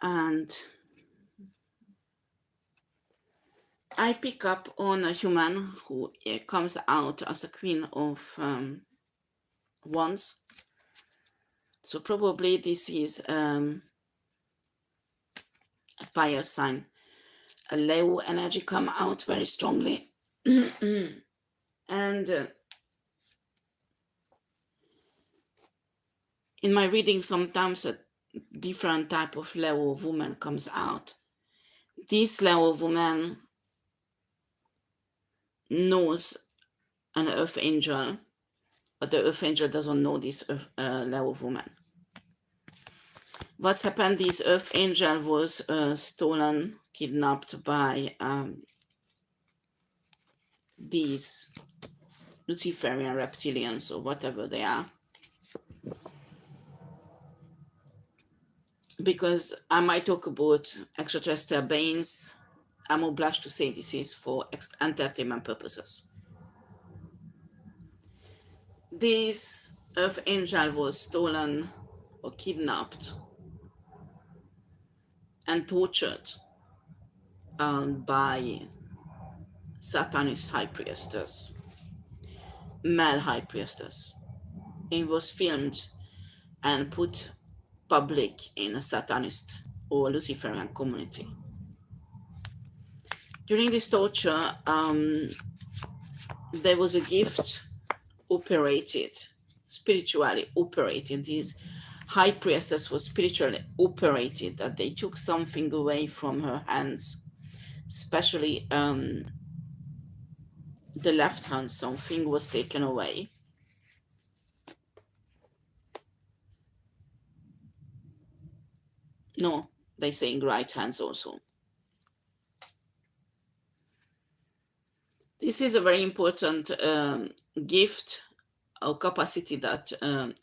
And I pick up on a human who comes out as a Queen of Wands. So probably this is a fire sign. A Leo energy come out very strongly. And in my reading, sometimes a different type of Leo woman comes out. This Leo woman knows an earth angel, but the earth angel doesn't know this Leo woman. What's happened, this earth angel was stolen, kidnapped by these Luciferian reptilians or whatever they are. Because I might talk about extraterrestrial beings, I'm obliged to say this is for entertainment purposes. This earth angel was stolen or kidnapped and tortured by Satanist high priestess, male high priestess. It was filmed and put public in a Satanist or Luciferian community. During this torture, there was a gift operated, spiritually operated. This high priestess was spiritually operated, that they took something away from her hands, especially the left hand, something was taken away. No, they saying right hands also. This is a very important gift or capacity that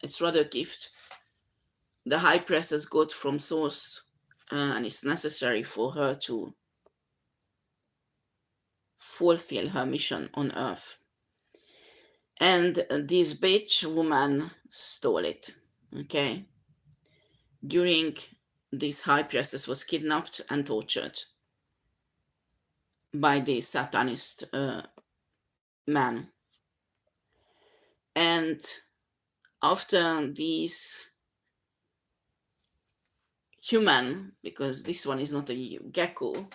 it's rather a gift the high priestess got from source, and it's necessary for her to fulfill her mission on earth. And this bitch woman stole it. Okay, during this high priestess was kidnapped and tortured by the Satanist man. And after these human, because this one is not a gecko,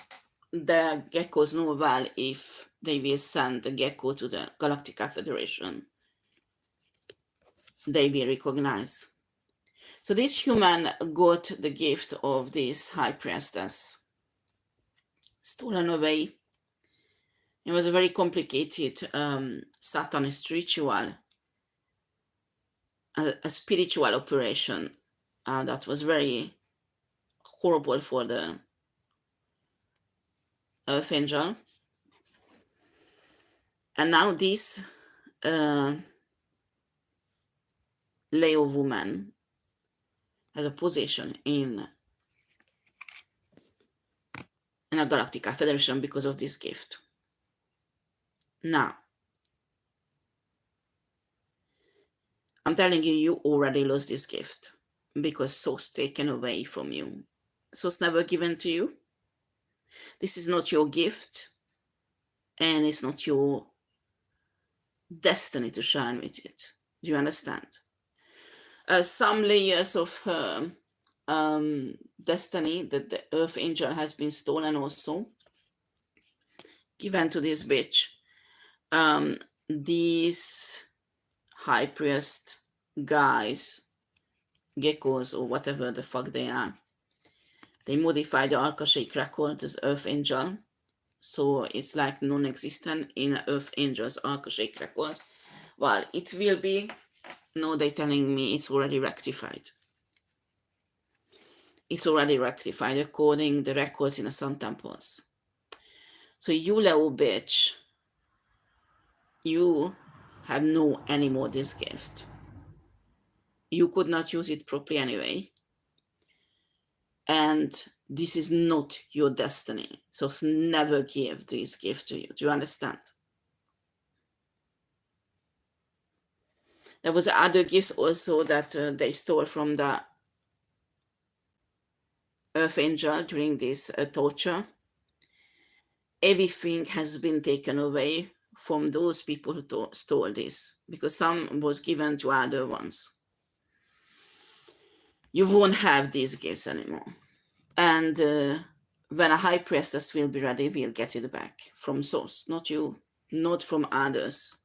the geckos know well if they will send a gecko to the Galactica Federation, they will recognize. So this human got the gift of this high priestess stolen away. It was a very complicated Satanist ritual, a spiritual operation that was very horrible for the earth angel. And now this Leo woman has a position in a Galactica Federation because of this gift. Now, I'm telling you, you already lost this gift because source taken away from you. Source never given to you. This is not your gift, and it's not your destiny to shine with it. Do you understand? Some layers of her destiny that the earth angel has been stolen also, given to this bitch. These high priest guys, geckos or whatever the fuck they are, they modify the Akashic record as earth angel, so it's like non-existent in earth angel's Akashic record. Well, it will be. No, they're telling me it's already rectified. It's already rectified according to the records in the Sun Temples. So you little bitch, you have no anymore this gift. You could not use it properly anyway. And this is not your destiny. So never give this gift to you. Do you understand? There was other gifts also that they stole from the Earth Angel during this torture, everything has been taken away from those people who stole this, because some was given to other ones. You won't have these gifts anymore. And when a high priestess will be ready, we'll get it back from source, not you, not from others,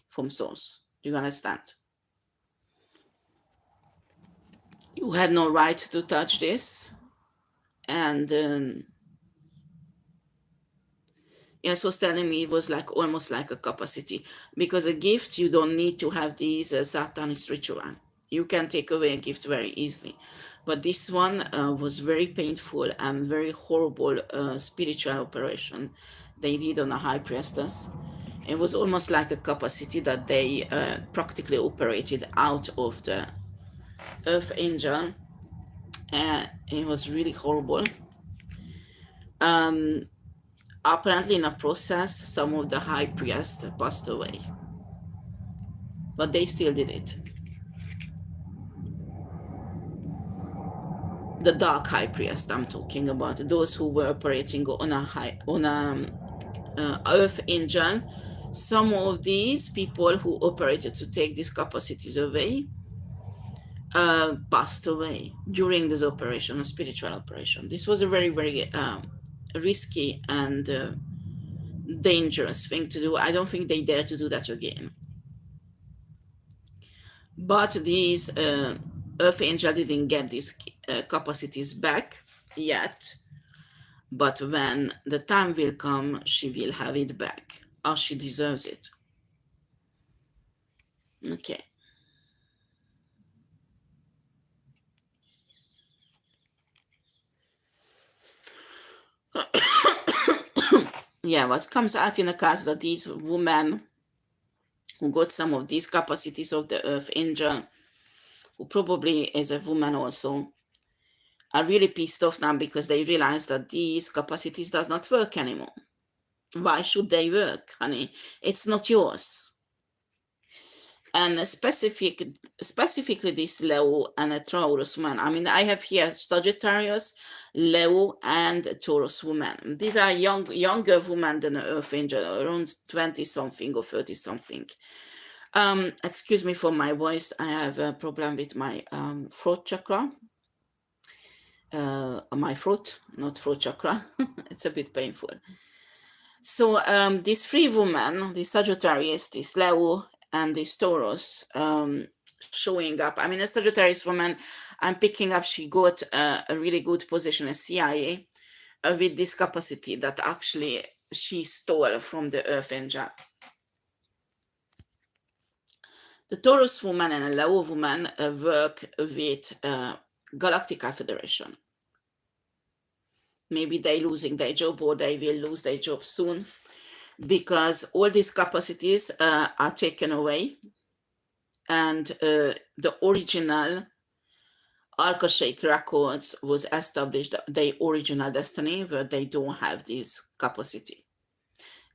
from source. Do you understand? You had no right to touch this. And yes, was telling me it was like almost like a capacity, because a gift, you don't need to have these satanist ritual. You can take away a gift very easily, but this one was very painful and very horrible spiritual operation they did on a high priestess. It was almost like a capacity that they practically operated out of the earth angel, and it was really horrible. Apparently, in a process, some of the high priests passed away, but they still did it. The dark high priest I'm talking about, those who were operating on a earth angel. Some of these people who operated to take these capacities away passed away during this operation, a spiritual operation. This was a very, very risky and dangerous thing to do. I don't think they dare to do that again. But these Earth Angel didn't get these capacities back yet. But when the time will come, she will have it back, as she deserves it. Okay. Yeah, what comes out in the cards that these women who got some of these capacities of the Earth Angel, who probably is a woman also, are really pissed off now because they realize that these capacities does not work anymore. Why should they work, honey? It's not yours. And specifically this Leo and a Taurus woman. I mean, I have here Sagittarius, Leo, and Taurus woman. These are younger women than the Earth Angel, around 20 something or 30 something. Excuse me for my voice. I have a problem with my throat chakra. My throat, not throat chakra. It's a bit painful. So these three women, the Sagittarius, this Leo, and this Taurus, showing up. I mean, a Sagittarius woman, I'm picking up, she got a really good position at CIA with this capacity that actually she stole from the Earth Angel. The Taurus woman and a Leo woman work with Galactica Federation. Maybe they're losing their job, or they will lose their job soon, because all these capacities are taken away, and the original Akashic records was established, the original destiny, where they don't have this capacity.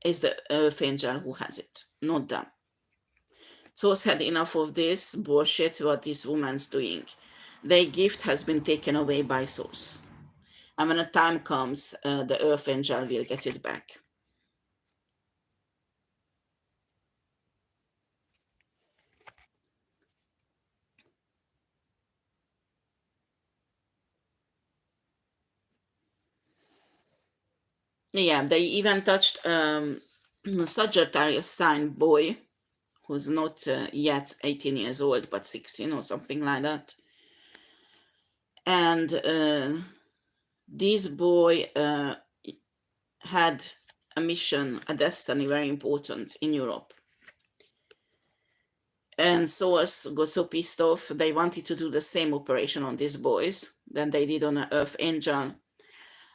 It's the Earth Angel who has it, not them. So I had enough of this bullshit what this woman's doing. Their gift has been taken away by Source. And when the time comes, the Earth Angel will get it back. Yeah, they even touched Sagittarius sign boy, who's not yet 18 years old, but 16 or something like that. And this boy had a mission, a destiny, very important in Europe. And Source got so pissed off, they wanted to do the same operation on these boys than they did on Earth Angel.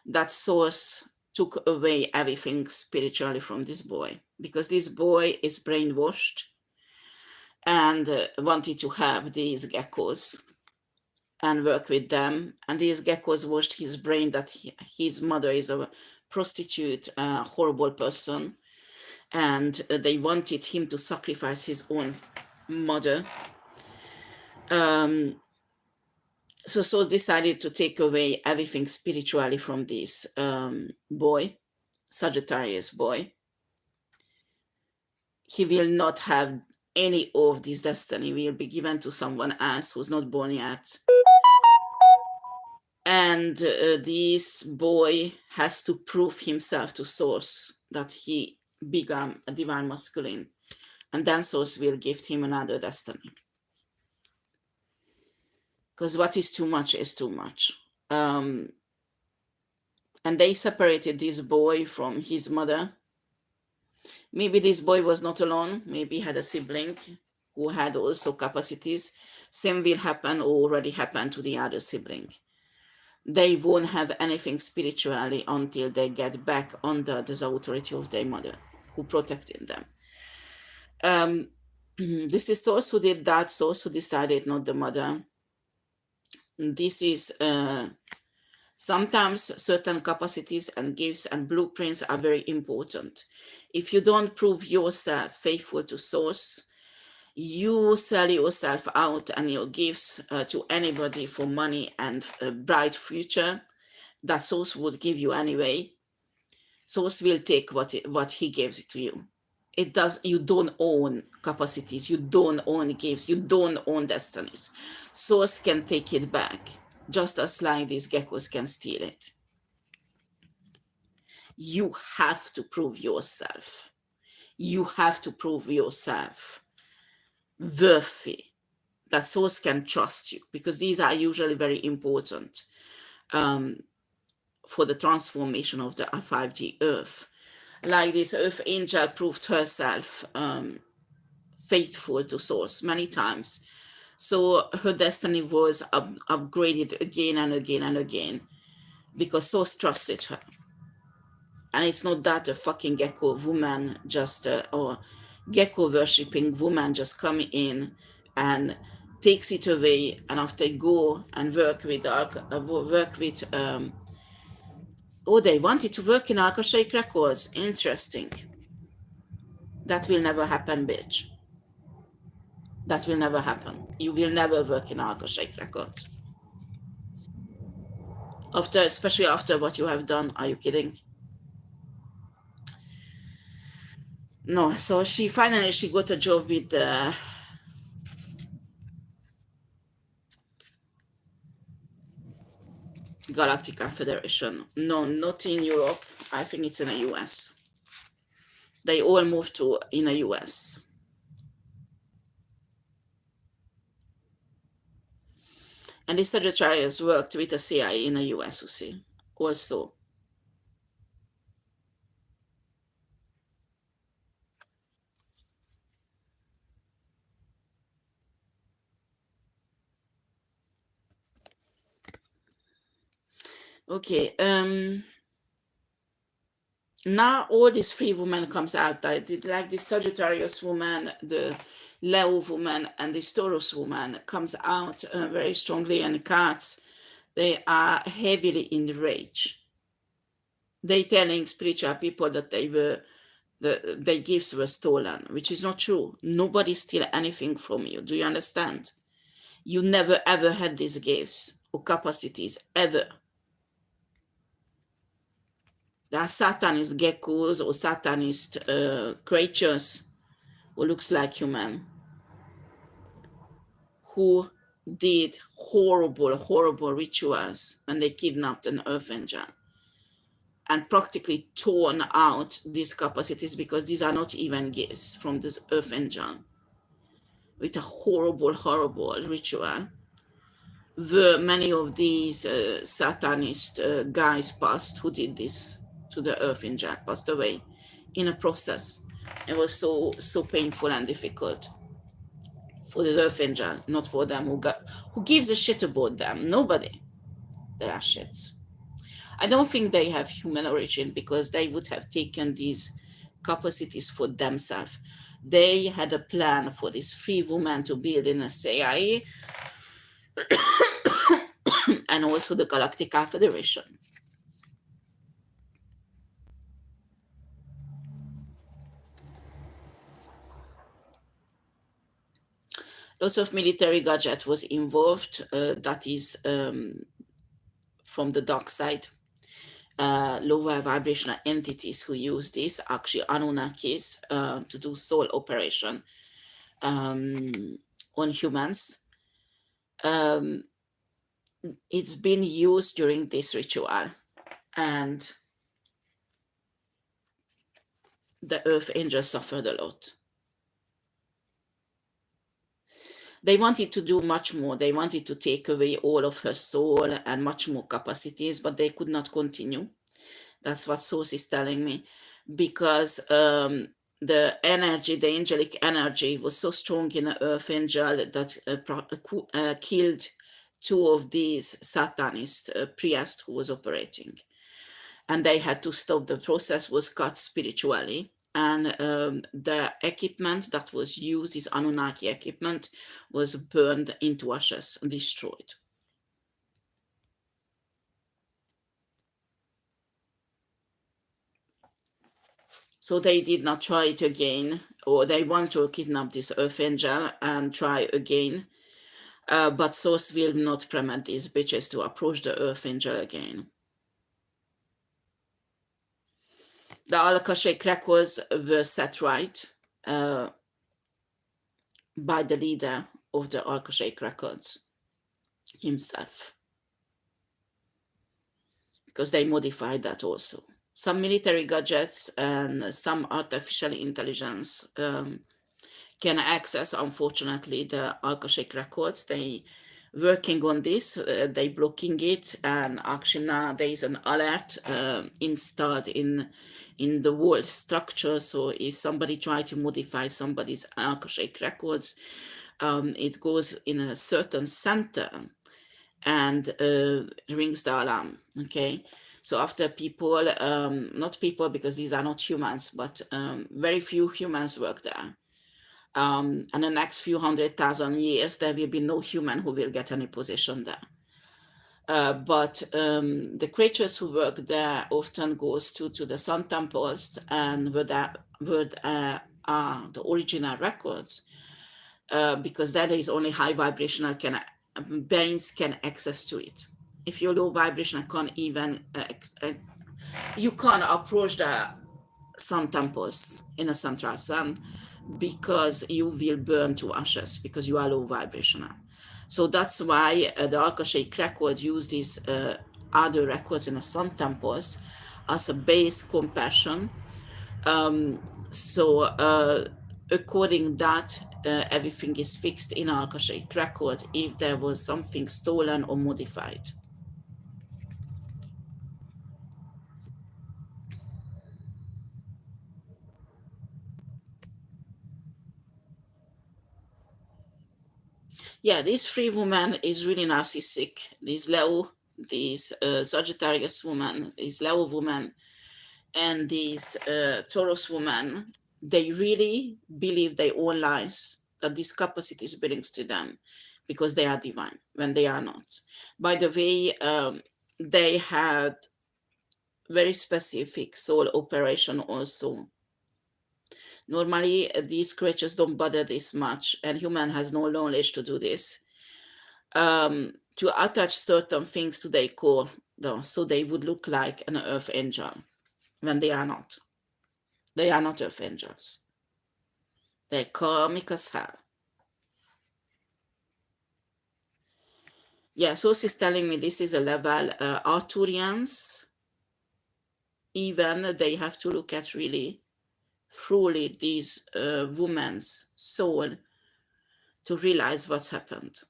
That Source took away everything spiritually from this boy, because this boy is brainwashed and wanted to have these geckos and work with them. And these geckos washed his brain that his mother is a prostitute, a horrible person, and they wanted him to sacrifice his own mother. So Source decided to take away everything spiritually from this boy, Sagittarius boy. He will not have any of this destiny, will be given to someone else who's not born yet. And this boy has to prove himself to Source that he become a divine masculine, and then Source will gift him another destiny. Because what is too much is too much. And they separated this boy from his mother. Maybe this boy was not alone. Maybe he had a sibling who had also capacities. Same will happen or already happened to the other sibling. They won't have anything spiritually until they get back under the authority of their mother, who protected them. This is Source who did that. Source who decided, not the mother. This is sometimes certain capacities and gifts and blueprints are very important. If you don't prove yourself faithful to Source, you sell yourself out and your gifts to anybody for money and a bright future that Source would give you anyway. Source will take what he gives to you. It does. You don't own capacities, you don't own gifts, you don't own destinies. Source can take it back, just as like these geckos can steal it. You have to prove yourself. You have to prove yourself worthy, that Source can trust you, because these are usually very important for the transformation of the 5D Earth. Like this Earth Angel proved herself faithful to Source many times. So her destiny was upgraded again and again and again because Source trusted her. And it's not that a fucking gecko woman just, or gecko worshipping woman just come in and takes it away, and after go and work with, oh, they wanted to work in Akashic Records. Interesting. That will never happen, bitch. That will never happen. You will never work in Akashic Records. After, especially after what you have done. Are you kidding? No, so she got a job with the Galactica Federation. No, not in Europe. I think it's in the US. They all moved to in the US. And the Sagittarius worked with the CIA in the US, you see, also. Okay, now all these three women comes out. I did like the Sagittarius woman, the Leo woman, and the Taurus woman comes out very strongly, and cats, they are heavily in rage. They telling spiritual people that their gifts were stolen, which is not true. Nobody steal anything from you. Do you understand? You never ever had these gifts or capacities ever. There are Satanist geckos or Satanist creatures who looks like human, who did horrible, horrible rituals, and they kidnapped an earth angel and practically torn out these capacities, because these are not even gifts from this earth angel, with a horrible, horrible ritual. Many of these Satanist guys passed, who did this to the earth angel, passed away in a process. It was so painful and difficult for the earth angel, not for them. Who gives a shit about them? Nobody. They are shits. I don't think they have human origin, because they would have taken these capacities for themselves. They had a plan for these three women to build in a CIA and also the Galactica Federation. Lots of military gadget was involved. That is from the dark side. Lower vibrational entities who use this, actually Anunnakis, to do soul operation on humans. It's been used during this ritual, and the earth angels suffered a lot. They wanted to do much more. They wanted to take away all of her soul and much more capacities, but they could not continue. That's what Source is telling me, because the energy, the angelic energy, was so strong in the earth angel that killed two of these Satanist priests who was operating. And they had to stop. The process was cut spiritually. And the equipment that was used, this Anunnaki equipment, was burned into ashes, destroyed. So they did not try it again, or they want to kidnap this earth angel and try again. But Source will not permit these bitches to approach the earth angel again. The Al-Akashic records were set right by the leader of the Al-Akashic records himself, because they modified that also. Some military gadgets and some artificial intelligence can access, unfortunately, the Akashic records. They working on this, they blocking it, and actually now there is an alert installed in the whole structure. So if somebody try to modify somebody's Akashic records, it goes in a certain center and rings the alarm. Okay, so after people, not people because these are not humans, but very few humans work there. And the next few 100,000 years, there will be no human who will get any position there. But the creatures who work there often goes to the sun temples and where are the original records, because that is only high vibrational beings can access to it. If you're low vibrational, can't even you can't approach the sun temples in a central sun, because you will burn to ashes because you are low vibrational. So that's why the Akashic record use these other records in the sun temples as a base compassion. According that, everything is fixed in Akashic record if there was something stolen or modified. Yeah, this free woman is really narcissistic. This Leo, this Sagittarius woman, this Leo woman, and these Taurus woman, they really believe their own lies, that these capacities belongs to them because they are divine when they are not. By the way, they had very specific soul operation also. Normally, these creatures don't bother this much, and human has no knowledge to do this. To attach certain things to their core, though, so they would look like an earth angel when they are not. They are not earth angels. They're karmic as hell. Yeah, so she's telling me this is a level Arthurians, even they have to look at really truly these women's soul to realize what's happened.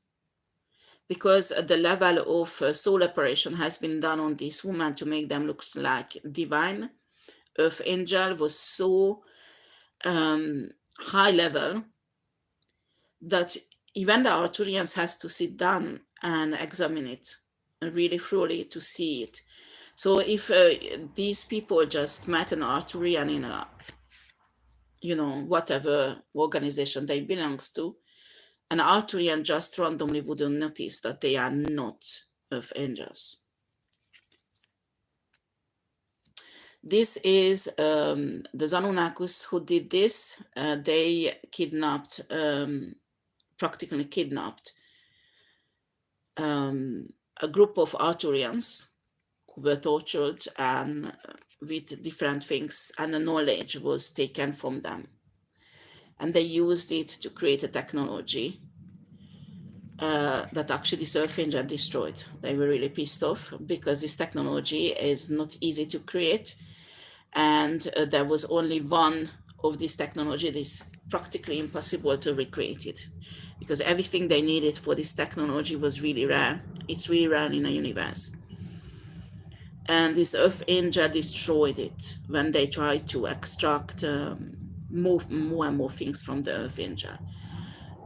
Because the level of soul operation has been done on this woman to make them look like divine. Earth angel was so high level that even the Arthurians has to sit down and examine it really thoroughly to see it. So if these people just met an Arthurian in a, whatever organization they belongs to, an Arthurian just randomly wouldn't notice that they are not earth angels. This is the Zanunnakus who did this. They kidnapped practically kidnapped a group of Arthurians who were tortured and with different things, and the knowledge was taken from them. And they used it to create a technology that actually Surf Engine destroyed. They were really pissed off because this technology is not easy to create. And there was only one of this technology. It is practically impossible to recreate it because everything they needed for this technology was really rare. It's really rare in the universe. And this Earth Angel destroyed it when they tried to extract more and more things from the Earth Angel.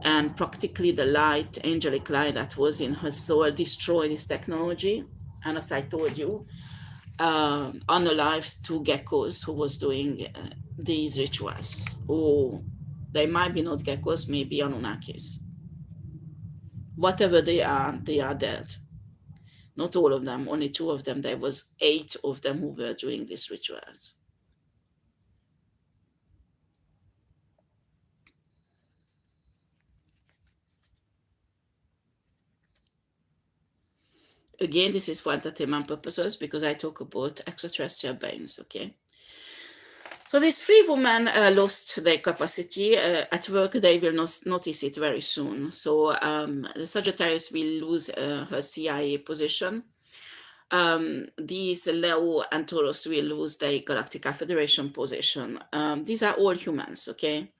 And practically the light, angelic light that was in her soul destroyed this technology. And as I told you, unalived two geckos who was doing these rituals. Or they might be not geckos, maybe Anunnakis. Whatever they are dead. Not all of them, only two of them. There was 8 of them who were doing these rituals. Again, this is for entertainment purposes because I talk about extraterrestrial beings, okay? So these 3 women lost their capacity. At work, they will not notice it very soon. So the Sagittarius will lose her CIA position. These Leo and Taurus will lose their Galactica Federation position. These are all humans, okay?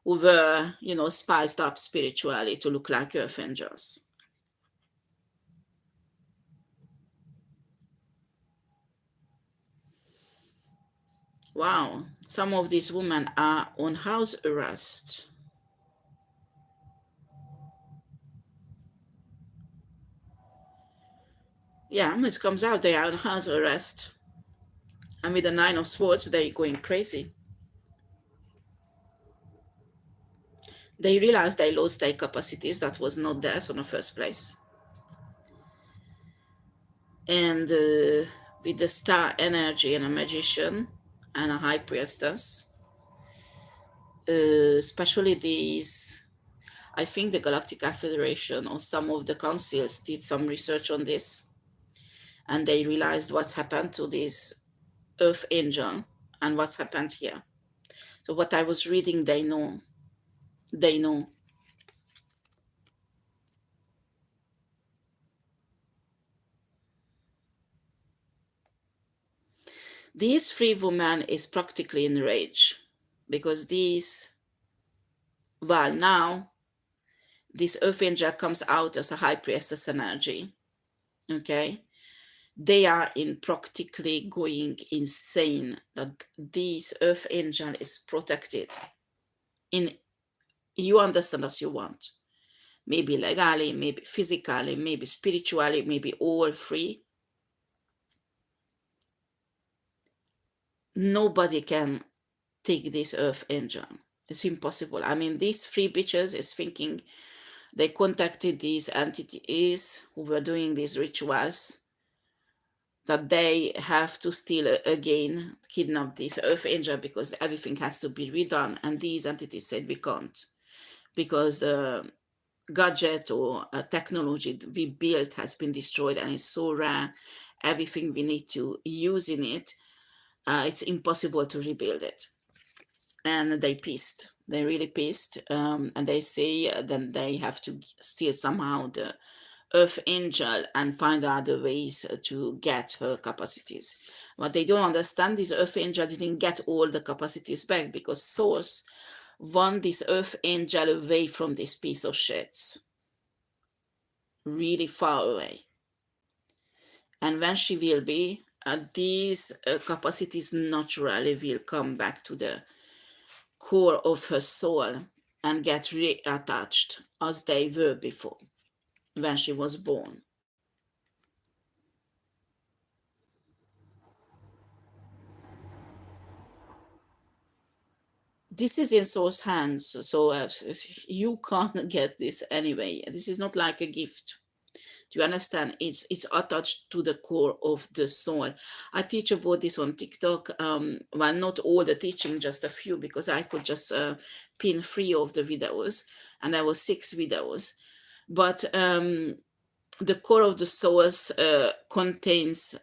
Who were, spiced up spiritually to look like earth angels. Wow, some of these women are on house arrest. Yeah, it comes out they are on house arrest. And with the 9 of Swords, they're going crazy. They realized they lost their capacities that was not theirs in the first place. And with the star energy and a magician and a high priestess, especially these, I think the Galactica Federation or some of the councils did some research on this, and they realized what's happened to this Earth Angel and what's happened here. So what I was reading, they know. They know. These 3 women is practically in rage because now this Earth Angel comes out as a high priestess energy. Okay, they are in practically going insane that this Earth Angel is protected. You understand as you want, maybe legally, maybe physically, maybe spiritually, maybe all 3. Nobody can take this Earth Angel. It's impossible. I mean, these 3 bitches is thinking they contacted these entities who were doing these rituals that they have to still again kidnap this Earth Angel because everything has to be redone. And these entities said we can't because the gadget or technology we built has been destroyed and it's so rare. Everything we need to use in it, it's impossible to rebuild it. And they pissed. They really pissed. And they say that they have to steal somehow the Earth Angel and find other ways to get her capacities. What they don't understand is Earth Angel didn't get all the capacities back because Source won this Earth Angel away from this piece of shits. Really far away. And when she will be, these capacities naturally will come back to the core of her soul and get reattached as they were before when she was born. This is in Source hands, so you can't get this anyway. This is not like a gift. Do you understand? It's attached to the core of the soul. I teach about this on TikTok. Well, not all the teaching, just a few, because I could just pin 3 of the videos, and there was 6 videos. But the core of the souls contains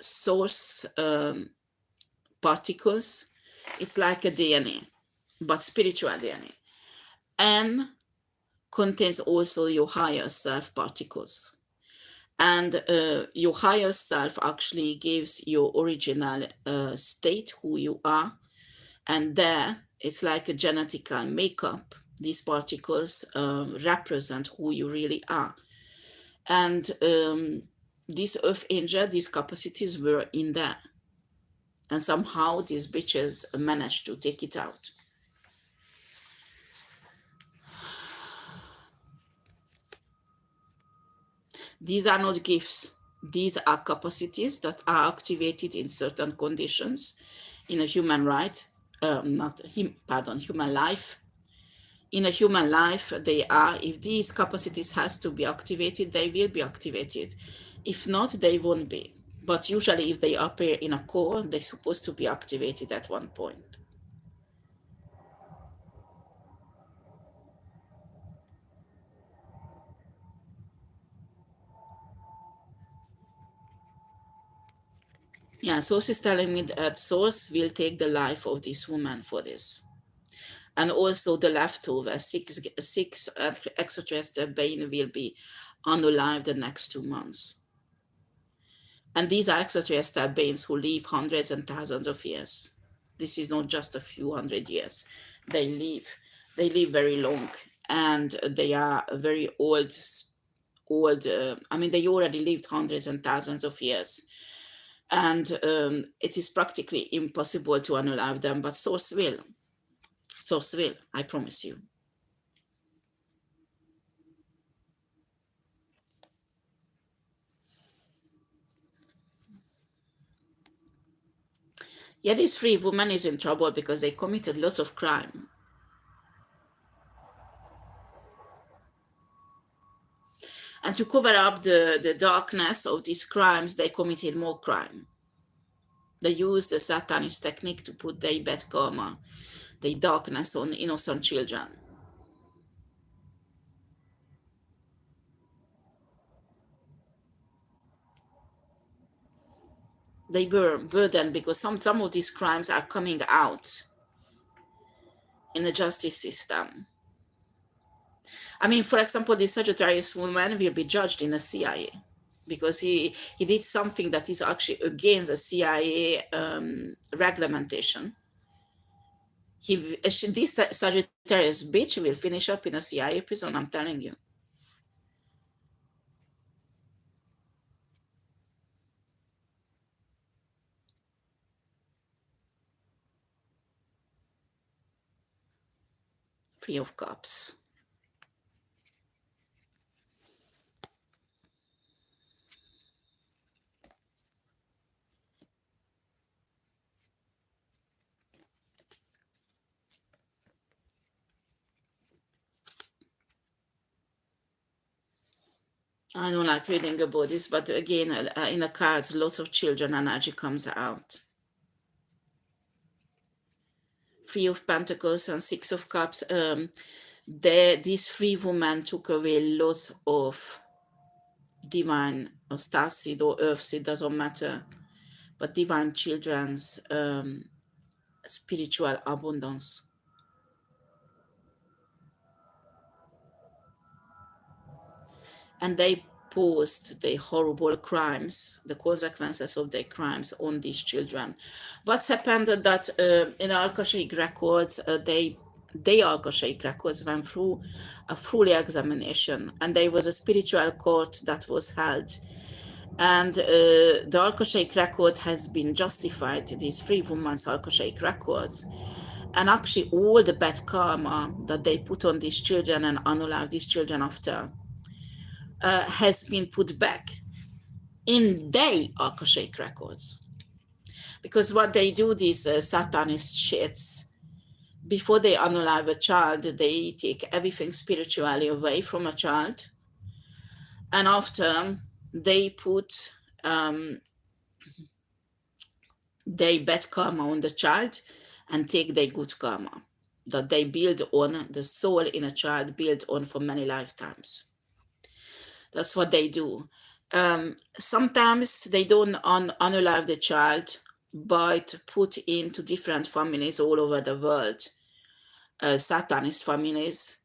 source particles. It's like a DNA, but spiritual DNA, and contains also your higher self particles. And your higher self actually gives your original state, who you are. And there, it's like a genetical makeup. These particles represent who you really are. And this earth angel, these capacities were in there. And somehow these bitches managed to take it out. These are not gifts. These are capacities that are activated in certain conditions in a human right, human life. In a human life, they are, if these capacities has to be activated, they will be activated. If not, they won't be. But usually if they appear in a core, they're supposed to be activated at one point. Yeah, Source is telling me that Source will take the life of this woman for this. And also the leftover six extraterrestrial being will be unalive the next 2 months. And these are extraterrestrial beings who live hundreds and thousands of years. This is not just a few hundred years. They live very long, and they are very old. I mean, they already lived hundreds and thousands of years. And it is practically impossible to unalive them, but Source will. Source will, I promise you. Yeah, this 3 woman is in trouble because they committed lots of crime. And to cover up the darkness of these crimes, they committed more crime. They used the Satanist technique to put their bad karma, their darkness on innocent children. They were burdened because some of these crimes are coming out in the justice system. I mean, for example, this Sagittarius woman will be judged in the CIA because he did something that is actually against the CIA reglementation. This Sagittarius bitch will finish up in a CIA prison, I'm telling you. Free of Cups. I don't like reading about this, but again, in the cards, lots of children energy comes out. Three of Pentacles and Six of Cups. These 3 women took away lots of divine or star seed or earth seed, doesn't matter, but divine children's spiritual abundance. And they posed the horrible crimes, the consequences of their crimes on these children. What's happened that in Akashic records, they Akashic records went through a full examination, and there was a spiritual court that was held. And the Akashic record has been justified, these 3 women's Akashic records. And actually all the bad karma that they put on these children and unalive these children after has been put back in their Akashic records. Because what they do, these Satanist shits, before they unalive a child, they take everything spiritually away from a child. And after they put their bad karma on the child and take their good karma that they build on, the soul in a child build on for many lifetimes. That's what they do. Sometimes they don't unalive the child, but put into different families all over the world, Satanist families,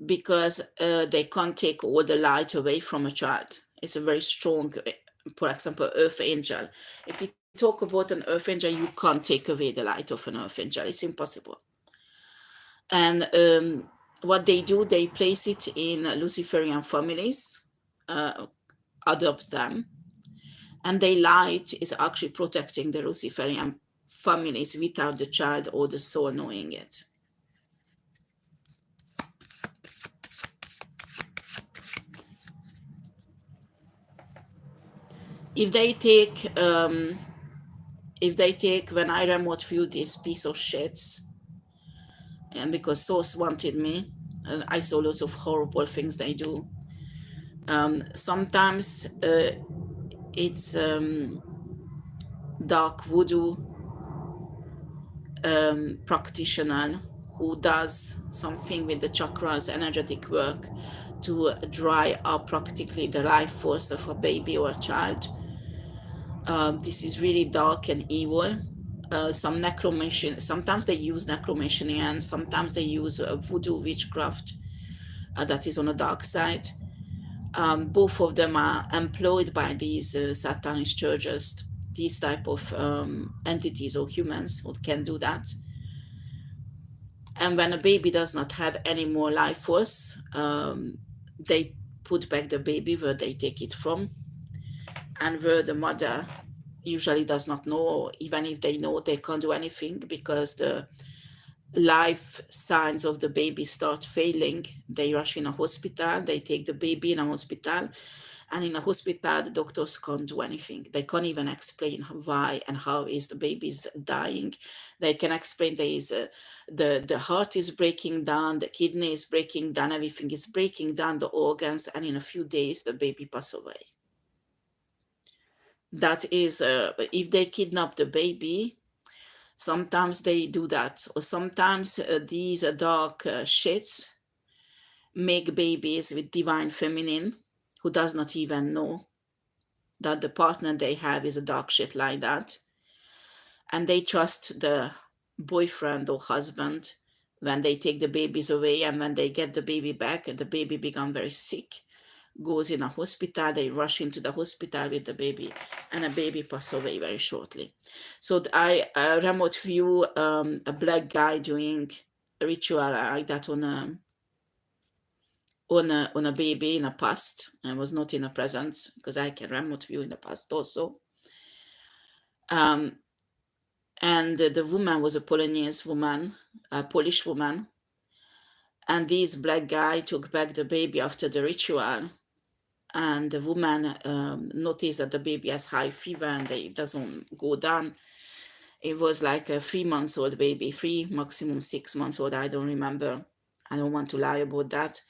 because they can't take all the light away from a child. It's a very strong, for example, earth angel. If you talk about an earth angel, you can't take away the light of an earth angel. It's impossible. And what they do, they place it in Luciferian families, adopt them, and their light is actually protecting the Luciferian families without the child or the soul knowing it. If they take when I remote view these piece of shits, and because Source wanted me, and I saw lots of horrible things they do. Sometimes it's dark voodoo practitioner who does something with the chakras, energetic work, to dry up practically the life force of a baby or a child. This is really dark and evil. Some necromancy, sometimes they use necromancy, and sometimes they use voodoo witchcraft that is on the dark side. Both of them are employed by these satanist churches, these type of entities or humans who can do that. And when a baby does not have any more life force, they put back the baby where they take it from, and where the mother usually does not know. Even if they know, they can't do anything because the life signs of the baby start failing. They rush in a hospital, they take the baby in a hospital, and in a hospital the doctors can't do anything. They can't even explain why and how is the baby's dying. They can explain there is the heart is breaking down, the kidney is breaking down, everything is breaking down, the organs, and in a few days the baby pass away. That is if they kidnap the baby, sometimes they do that, or sometimes these dark shits make babies with divine feminine who does not even know that the partner they have is a dark shit like that, and they trust the boyfriend or husband when they take the babies away, and when they get the baby back and the baby become very sick, goes in a hospital, they rush into the hospital with the baby, and a baby pass away very shortly. So I remote view a black guy doing a ritual like that on a baby in a past. I was not in a present because I can remote view in the past also. And the woman was a Polonese woman, a Polish woman, and this black guy took back the baby after the ritual, and the woman noticed that the baby has high fever and it doesn't go down. It was like a 3 months old baby, 3, maximum 6 months old, I don't remember. I don't want to lie about that.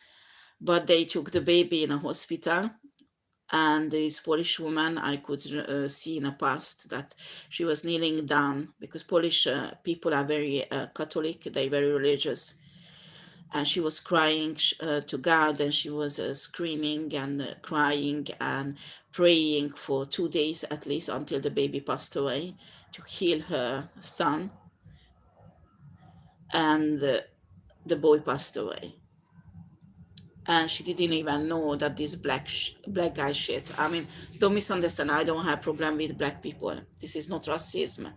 But they took the baby in a hospital, and this Polish woman, I could see in the past that she was kneeling down, because Polish people are very Catholic, they're very religious. And she was crying to God, and she was screaming and crying and praying for 2 days at least until the baby passed away to heal her son. And the boy passed away. And she didn't even know that this black guy shit. I mean, don't misunderstand. I don't have problem with black people. This is not racism.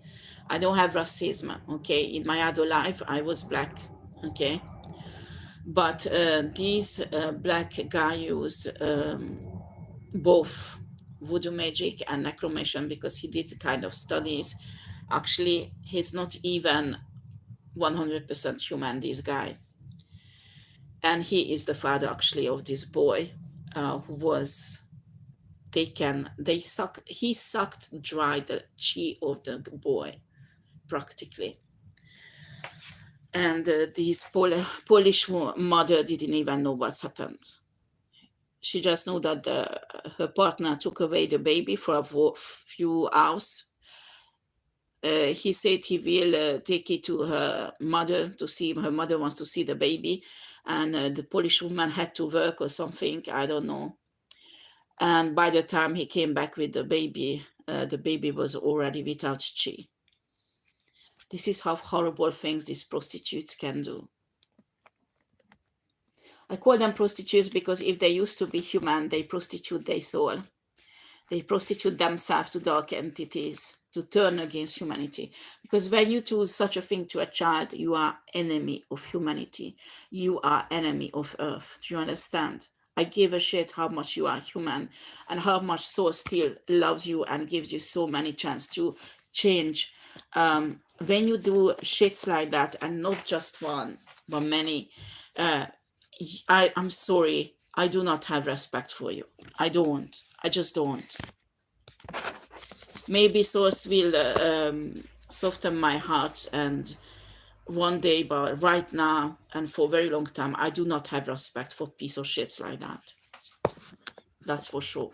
I don't have racism. Okay, in my other life, I was black. Okay, but this black guy used both voodoo magic and necromancy because he did kind of studies. Actually, he's not even 100% human, this guy. And he is the father actually of this boy who was taken. He sucked dry the chi of the boy practically. And this Polish mother didn't even know what's happened. She just knew that her partner took away the baby for a few hours. He said he will take it to her mother to see. Her mother wants to see the baby, and the Polish woman had to work or something. I don't know. And by the time he came back with the baby was already without chi. This is how horrible things these prostitutes can do. I call them prostitutes because if they used to be human, they prostitute their soul. They prostitute themselves to dark entities to turn against humanity. Because when you do such a thing to a child, you are enemy of humanity. You are enemy of Earth. Do you understand? I give a shit how much you are human and how much soul still loves you and gives you so many chance to change. When you do shits like that, and not just one, but many, uh, I'm sorry. I do not have respect for you. I don't. I just don't. Maybe Source will soften my heart, and one day, but right now and for a very long time, I do not have respect for piece of shits like that. That's for sure.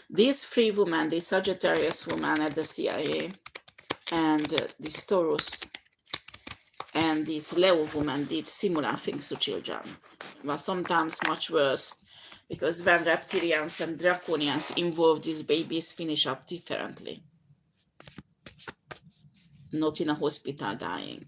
These three women, the Sagittarius woman at the CIA, and this Taurus and this Leo woman did similar things to children, but sometimes much worse, because when reptilians and draconians involved, these babies finish up differently, not in a hospital dying.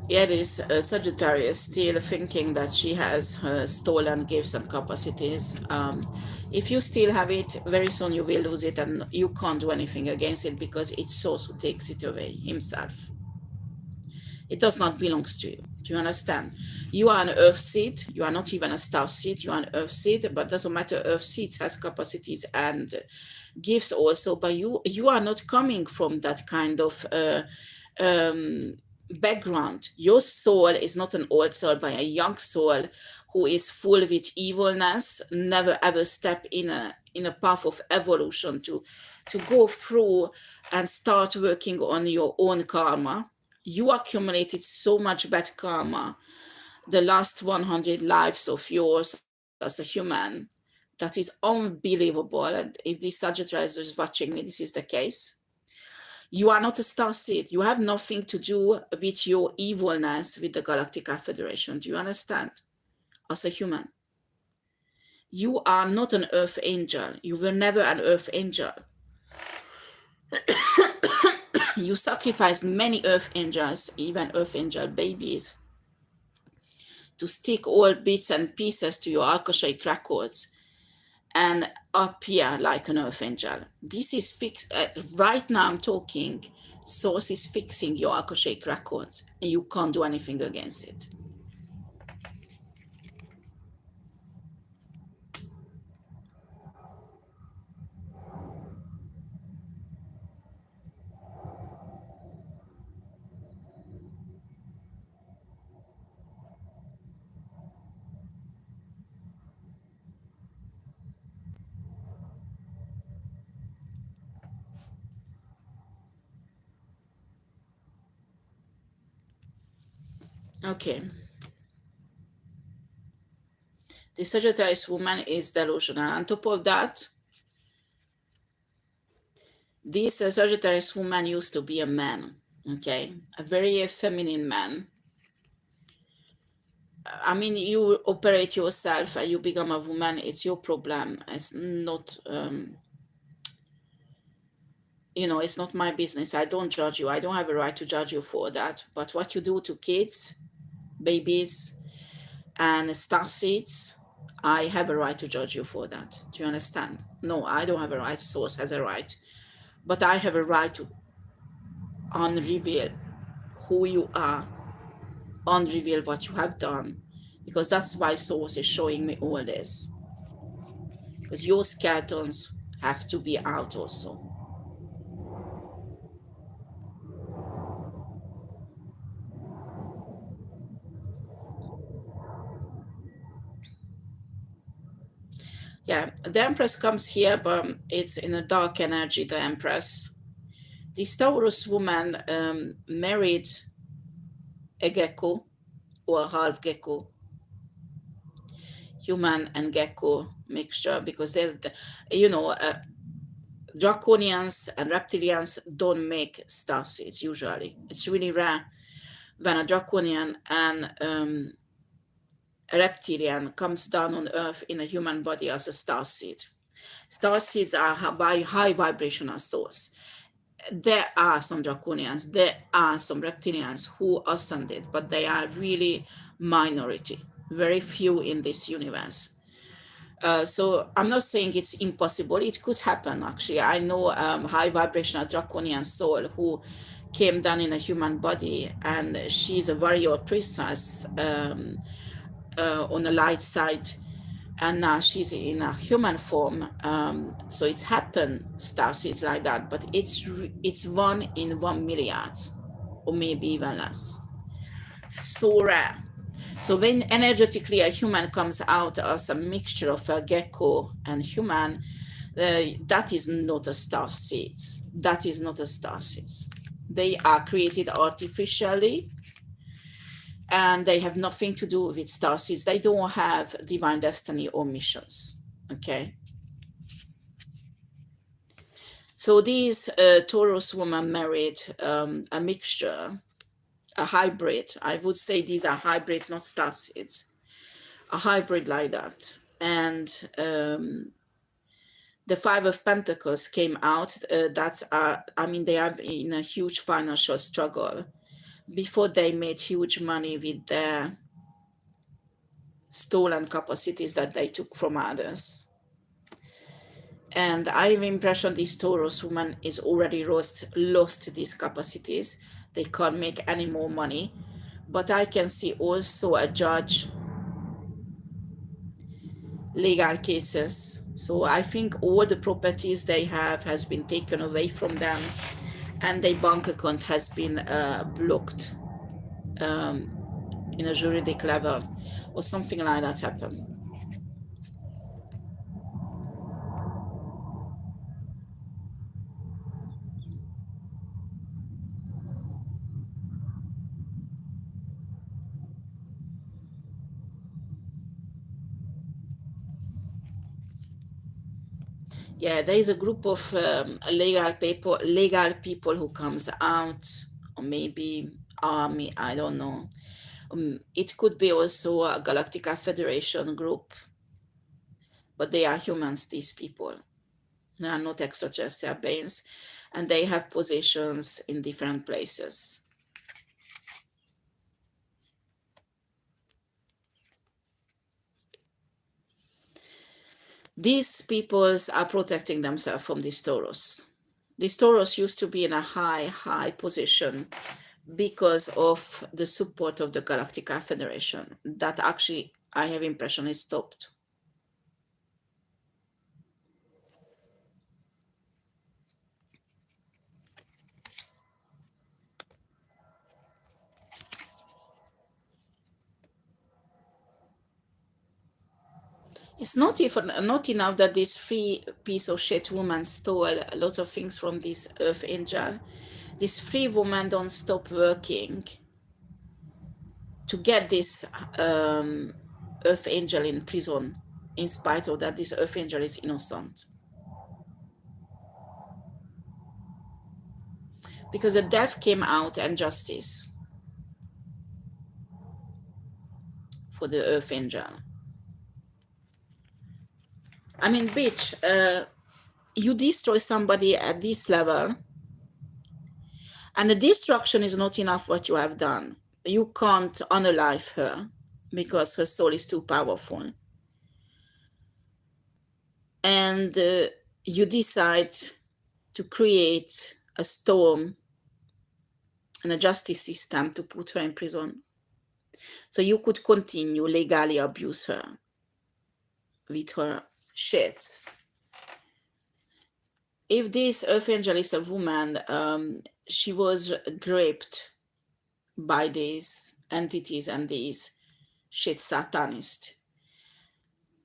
Yet is Sagittarius still thinking that she has stolen gifts and capacities. If you still have it, very soon you will lose it, and you can't do anything against it because it's Source who takes it away himself. It does not belong to you. Do you understand? You are an earth seed. You are not even a star seed. You are an earth seed, but doesn't matter. Earth seeds has capacities and gifts also, but you are not coming from that kind of um, background. Your soul is not an old soul, but a young soul who is full with evilness. Never ever step in a path of evolution to go through and start working on your own karma. You accumulated so much bad karma the last 100 lives of yours as a human. That is unbelievable. And if the Sagittarius is watching me, this is the case. You are not a star seed. You have nothing to do with your evilness with the Galactic Federation. Do you understand? As a human, you are not an Earth angel. You were never an Earth angel. You sacrificed many Earth angels, even Earth angel babies, to stick all bits and pieces to your Akashic records and appear like an Earth angel. This is fixed. Right now I'm talking, Source is fixing your Akashic records, and you can't do anything against it. Okay. The Sagittarius woman is delusional. On top of that, this Sagittarius woman used to be a man, okay? A very feminine man. I mean, you operate yourself and you become a woman, it's your problem. It's not, it's not my business. I don't judge you. I don't have a right to judge you for that. But what you do to kids, babies, and star seeds, I have a right to judge you for that. Do you understand? No, I don't have a right. Source has a right. But I have a right to unreveal who you are unreveal what you have done, because that's why Source is showing me all this. Because your skeletons have to be out also. Yeah, the Empress comes here, but it's in a dark energy, the Empress. This Taurus woman married a gecko or a half gecko, human and gecko mixture, because there's the, draconians and reptilians don't make star seeds usually. It's really rare when a draconian and a reptilian comes down on Earth in a human body as a star seed. Star seeds are by high vibrational source. There are some draconians, there are some reptilians who ascended, but they are really minority, very few in this universe. So I'm not saying it's impossible. It could happen, actually. I know high vibrational draconian soul who came down in a human body, and she's a warrior princess on the light side, and now she's in a human form. So it's happened, starseeds like that, but it's 1 in 1 million, or maybe even less. So rare. So when energetically a human comes out as a mixture of a gecko and human, that is not a star seed. That is not a star seed. They are created artificially, and they have nothing to do with star seeds. They don't have divine destiny or missions. Okay. So these Taurus women married a mixture, a hybrid. I would say these are hybrids, not star seeds. A hybrid like that. And the Five of Pentacles came out. They are in a huge financial struggle. Before they made huge money with their stolen capacities that they took from others. And I have impression this Taurus woman is already lost these capacities. They can't make any more money. But I can see also a judge, legal cases. So I think all the properties they have has been taken away from them, and their bank account has been blocked in a juridic level, or something like that happened. Yeah, there is a group of legal people who comes out, or maybe army, I don't know. It could be also a Galactica Federation group, but they are humans, these people. They are not extraterrestrial beings, and they have positions in different places. These peoples are protecting themselves from this Taurus. This Taurus used to be in a high position because of the support of the Galactica Federation. That actually, I have impression, is stopped. It's not enough that this free piece of shit woman stole lots of things from this Earth Angel. This free woman don't stop working to get this Earth Angel in prison, in spite of that this Earth Angel is innocent. Because the death came out and justice for the Earth Angel. I mean, bitch, you destroy somebody at this level, and the destruction is not enough what you have done. You can't unalive her because her soul is too powerful. And you decide to create a storm and a justice system to put her in prison. So you could continue legally abuse her with her shits. If this earth angel is a woman, she was raped by these entities and these shit satanists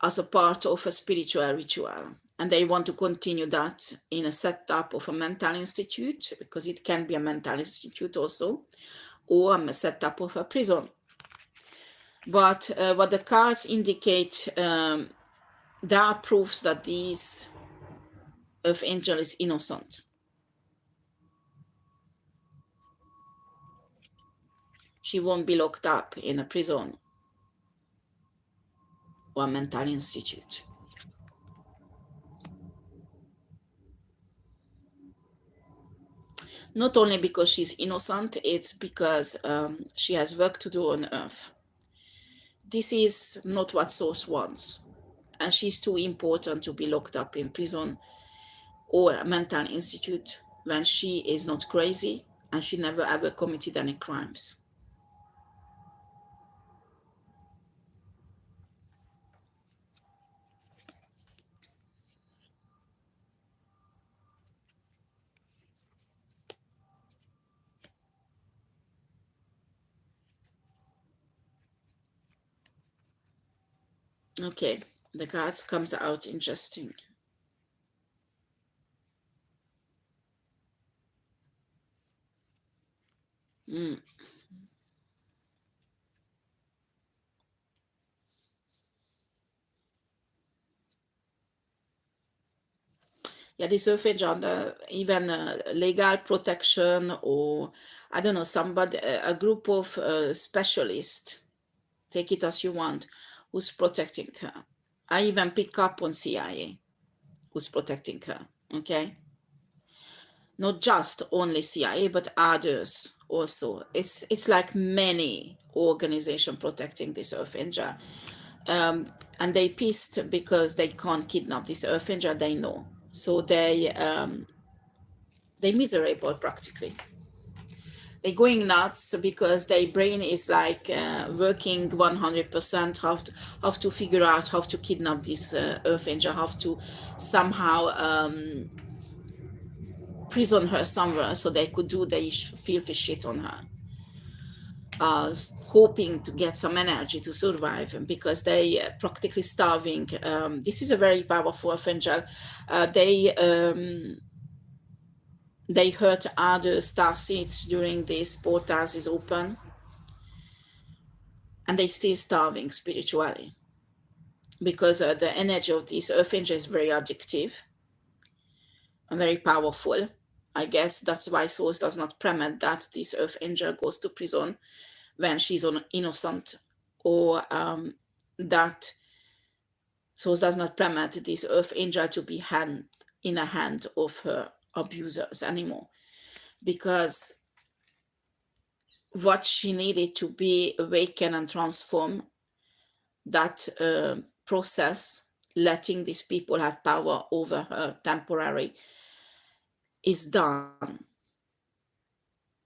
as a part of a spiritual ritual. And they want to continue that in a setup of a mental institute, because it can be a mental institute also, or a setup of a prison. But what the cards indicate, there are proofs that this earth angel is innocent. She won't be locked up in a prison or a mental institute. Not only because she's innocent, it's because she has work to do on earth. This is not what Source wants, and she's too important to be locked up in prison or a mental institute when she is not crazy and she never ever committed any crimes. Okay, the cards comes out interesting. Mm. Yeah, this surfage on the even legal protection, or I don't know, somebody, a group of specialists, take it as you want, who's protecting her. I even pick up on CIA, who's protecting her. Okay, not just only CIA, but others also. It's like many organization protecting this Earth Angel. And they pissed because they can't kidnap this Earth Angel. They know, so they miserable practically. They're going nuts because their brain is like working 100%, how to figure out how to kidnap this Earth Angel, how to somehow prison her somewhere so they could do the filthy shit on her, hoping to get some energy to survive, because they practically starving. This is a very powerful Earth Angel. They hurt other star seeds during these portals is open, and they still starving spiritually, because the energy of this Earth Angel is very addictive and very powerful. I guess that's why Source does not permit that this Earth Angel goes to prison when she's innocent, or that Source does not permit this Earth Angel to be in a hand of her abusers anymore, because what she needed to be awakened and transform, that process, letting these people have power over her temporary, is done.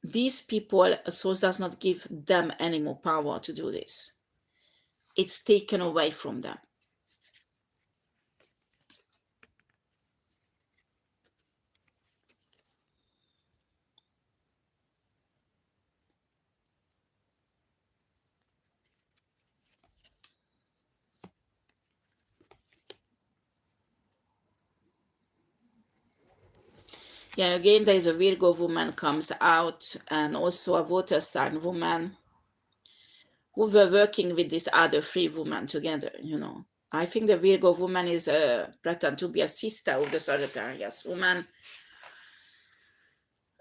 These people, Source does not give them any more power to do this. It's taken away from them. Yeah, again, there's a Virgo woman comes out, and also a water sign woman, who were working with this other three women together. I think the Virgo woman is pretend to be a sister of the Sagittarius woman.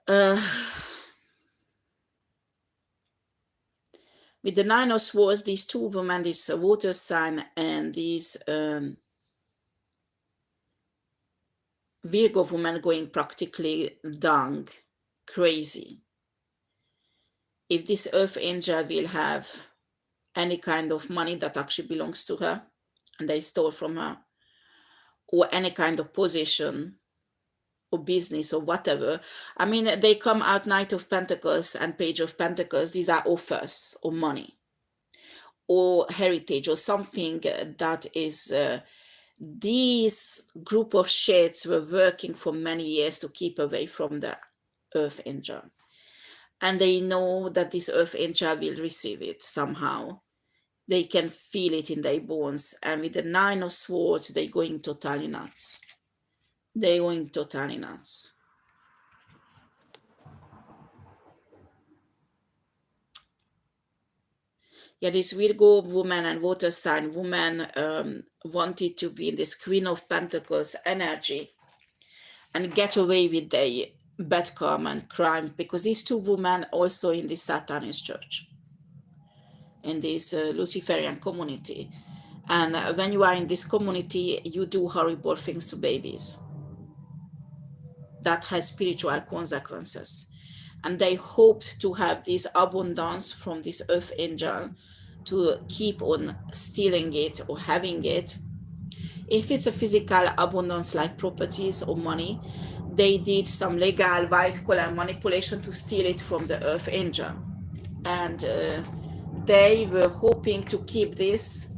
Uh, with the Nine of Swords, these two women, this water sign and these Virgo woman, going practically dung, crazy. If this Earth Angel will have any kind of money that actually belongs to her and they stole from her, or any kind of position or business or whatever. I mean, they come out Knight of Pentacles and Page of Pentacles. These are offers or money. or heritage or something that is these group of shades were working for many years to keep away from the earth angel, and they know that this earth angel will receive it somehow. They can feel it in their bones, and with the nine of swords they're going totally nuts. They're going totally nuts. Yeah, this Virgo woman and water sign woman wanted to be in this Queen of Pentacles energy and get away with their bad karma and crime, because these two women also in the Satanist church, in this Luciferian community. And when you are in this community, you do horrible things to babies. That has spiritual consequences. And they hoped to have this abundance from this earth angel to keep on stealing it or having it. If it's a physical abundance like properties or money, they did some legal white collar manipulation to steal it from the earth angel. And they were hoping to keep this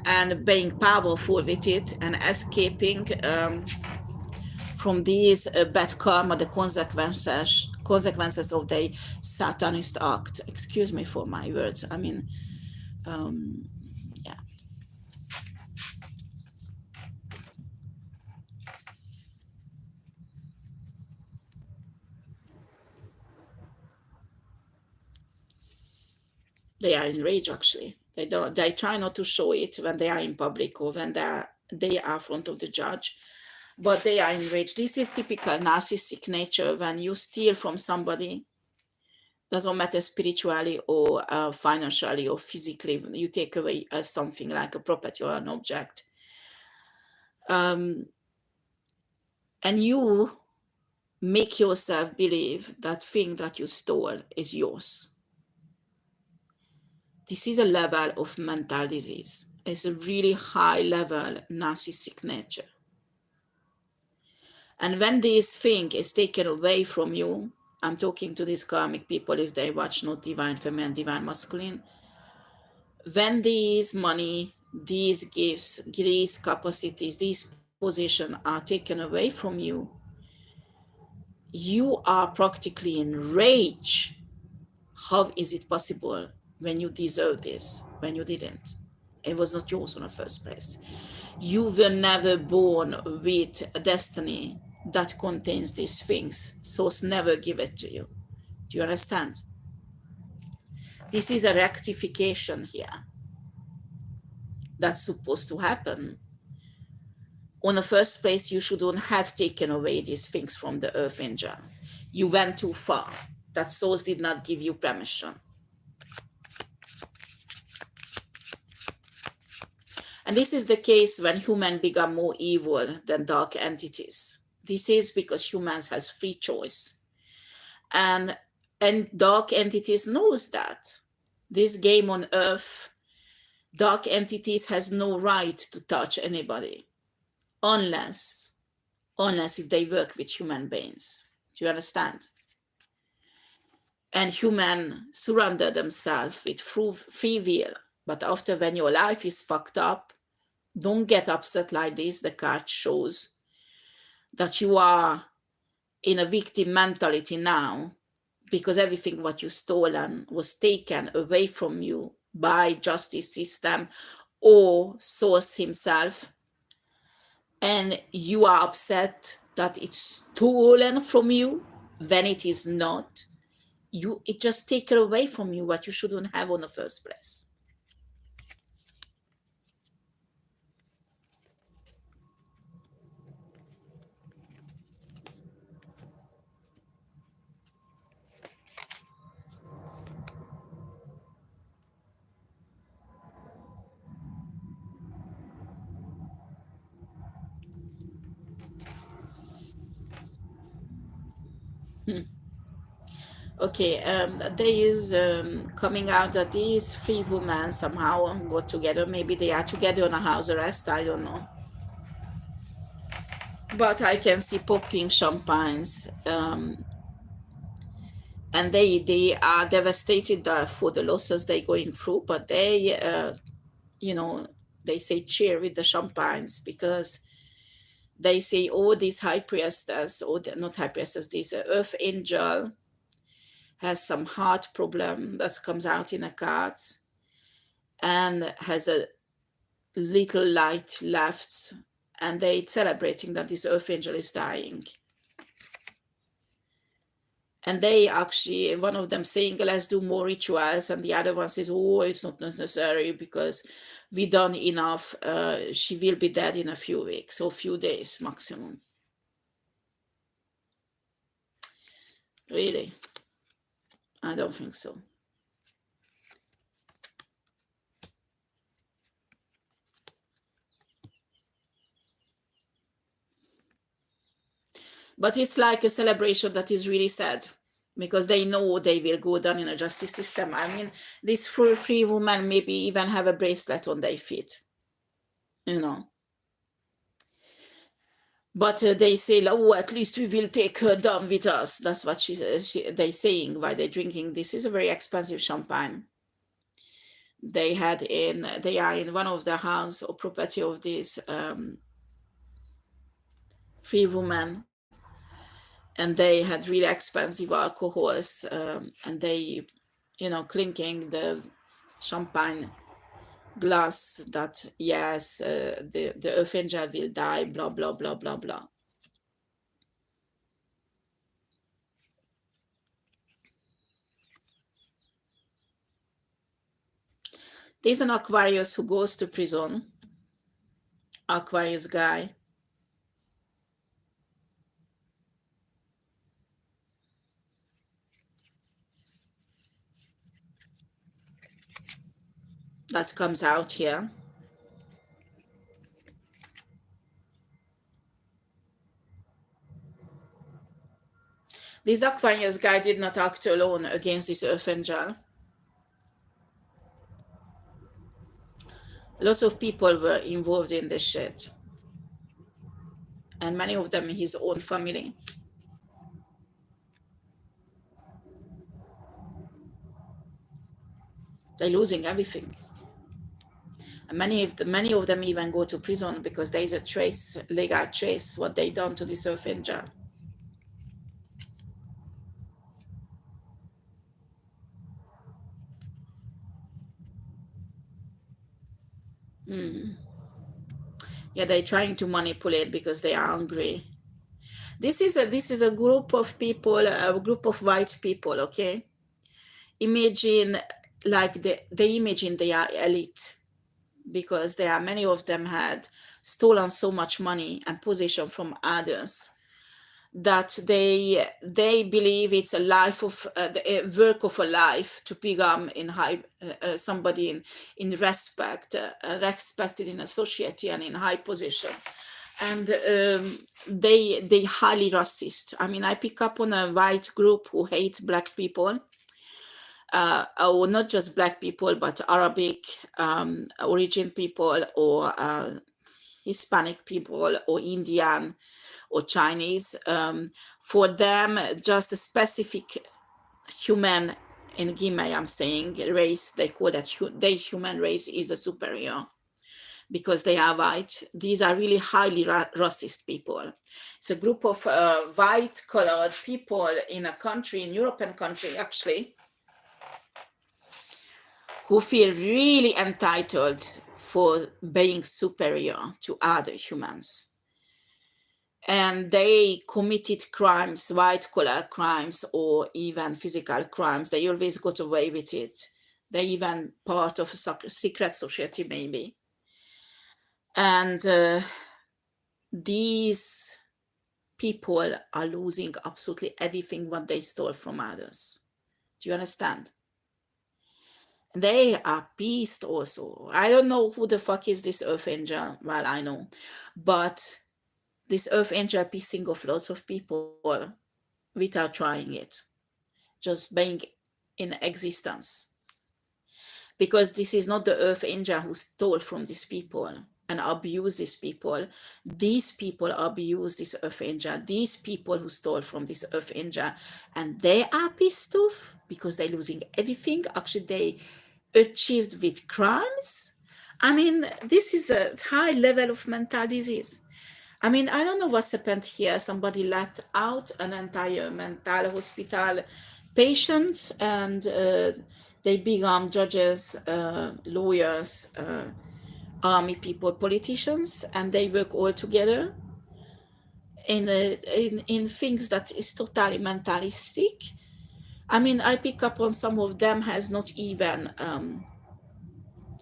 and being powerful with it and escaping from these bad karma, the consequences of the Satanist act. Excuse me for my words. I mean, yeah. They are enraged actually. They try not to show it when they are in public or when they are in front of the judge, but they are enraged. This is typical narcissistic nature. When you steal from somebody, doesn't matter spiritually or financially or physically, you take away something like a property or an object, and you make yourself believe that thing that you stole is yours. This is a level of mental disease. It's a really high level narcissistic nature. And when this thing is taken away from you, I'm talking to these karmic people if they watch not Divine Feminine, Divine Masculine, when these money, these gifts, these capacities, these positions are taken away from you, you are practically enraged. How is it possible when you deserve this, when you didn't? It was not yours in the first place. You were never born with a destiny that contains these things. Source never give it to you. Do you understand? This is a rectification here that's supposed to happen. On the first place, you shouldn't have taken away these things from the earth angel. You went too far. That source did not give you permission. And this is the case when humans become more evil than dark entities. This is because humans has free choice. And dark entities knows that. This game on earth, dark entities has no right to touch anybody unless if they work with human beings. Do you understand? And humans surrender themselves with free will. But after, when your life is fucked up, don't get upset like this. The card shows that you are in a victim mentality now, because everything what you stolen was taken away from you by justice system or source himself, and you are upset that it's stolen from you when it is not. It just taken away from you what you shouldn't have in the first place. Okay, there is coming out that these three women somehow got together. Maybe they are together on a house arrest. I don't know. But I can see popping champagnes, and they are devastated for the losses they're going through, but they you know, they say cheer with the champagnes, because they say, oh, this high priestess, or not high priestess, this earth angel has some heart problem that comes out in a cart and has a little light left, and they celebrating that this earth angel is dying. And they actually, one of them saying, let's do more rituals, and the other one says, oh, it's not necessary because we done enough. She will be dead in a few weeks or few days maximum. Really? I don't think so. But it's like a celebration that is really sad, because they know they will go down in a justice system. I mean, these three women maybe even have a bracelet on their feet, you know. But they say, oh, at least we will take her down with us. That's what they saying while they're drinking. This is a very expensive champagne. They are in one of the house or property of these three women, and they had really expensive alcohols, and they, you know, clinking the champagne glass that yes, the earth angel will die, blah blah blah blah blah. There's an Aquarius who goes to prison. Aquarius guy. That comes out here. This Aquarius guy did not act alone against this earth angel. Lots of people were involved in this shit, and many of them his own family. They're losing everything. And many of them even go to prison because there is a trace, legal trace, what they done to this earth angel. Yeah, they're trying to manipulate because they are hungry. This is a group of people, a group of white people, okay? Imagine, like they imagine they are elite, because there are many of them had stolen so much money and position from others that they believe it's a life of the work of a life to become in high somebody in respect, respected in a society and in high position. And they highly racist. I mean, I pick up on a white group who hate black people, or not just black people, but Arabic origin people, or Hispanic people, or Indian, or Chinese. For them, just a specific human, in Gimei, I'm saying race, they call that they human race is a superior because they are white. These are really highly racist people. It's a group of white colored people in a country, in European country actually, who feel really entitled for being superior to other humans. And they committed crimes, white collar crimes, or even physical crimes. They always got away with it. They even part of a secret society, maybe. And these people are losing absolutely everything what they stole from others. Do you understand? They are pissed also. I don't know who the fuck is this earth angel. Well, I know. But this earth angel pissing off lots of people without trying it. Just being in existence. Because this is not the earth angel who stole from these people. and abuse these people. These people abuse this Earth Angel. These people who stole from this Earth Angel, and they are pissed off because they're losing everything. Actually, they achieved with crimes. I mean, this is a high level of mental disease. I mean, I don't know what's happened here. Somebody let out an entire mental hospital patients, and they become judges, lawyers, army people, politicians, and they work all together in things that is totally mentally sick. I mean, I pick up on some of them has not even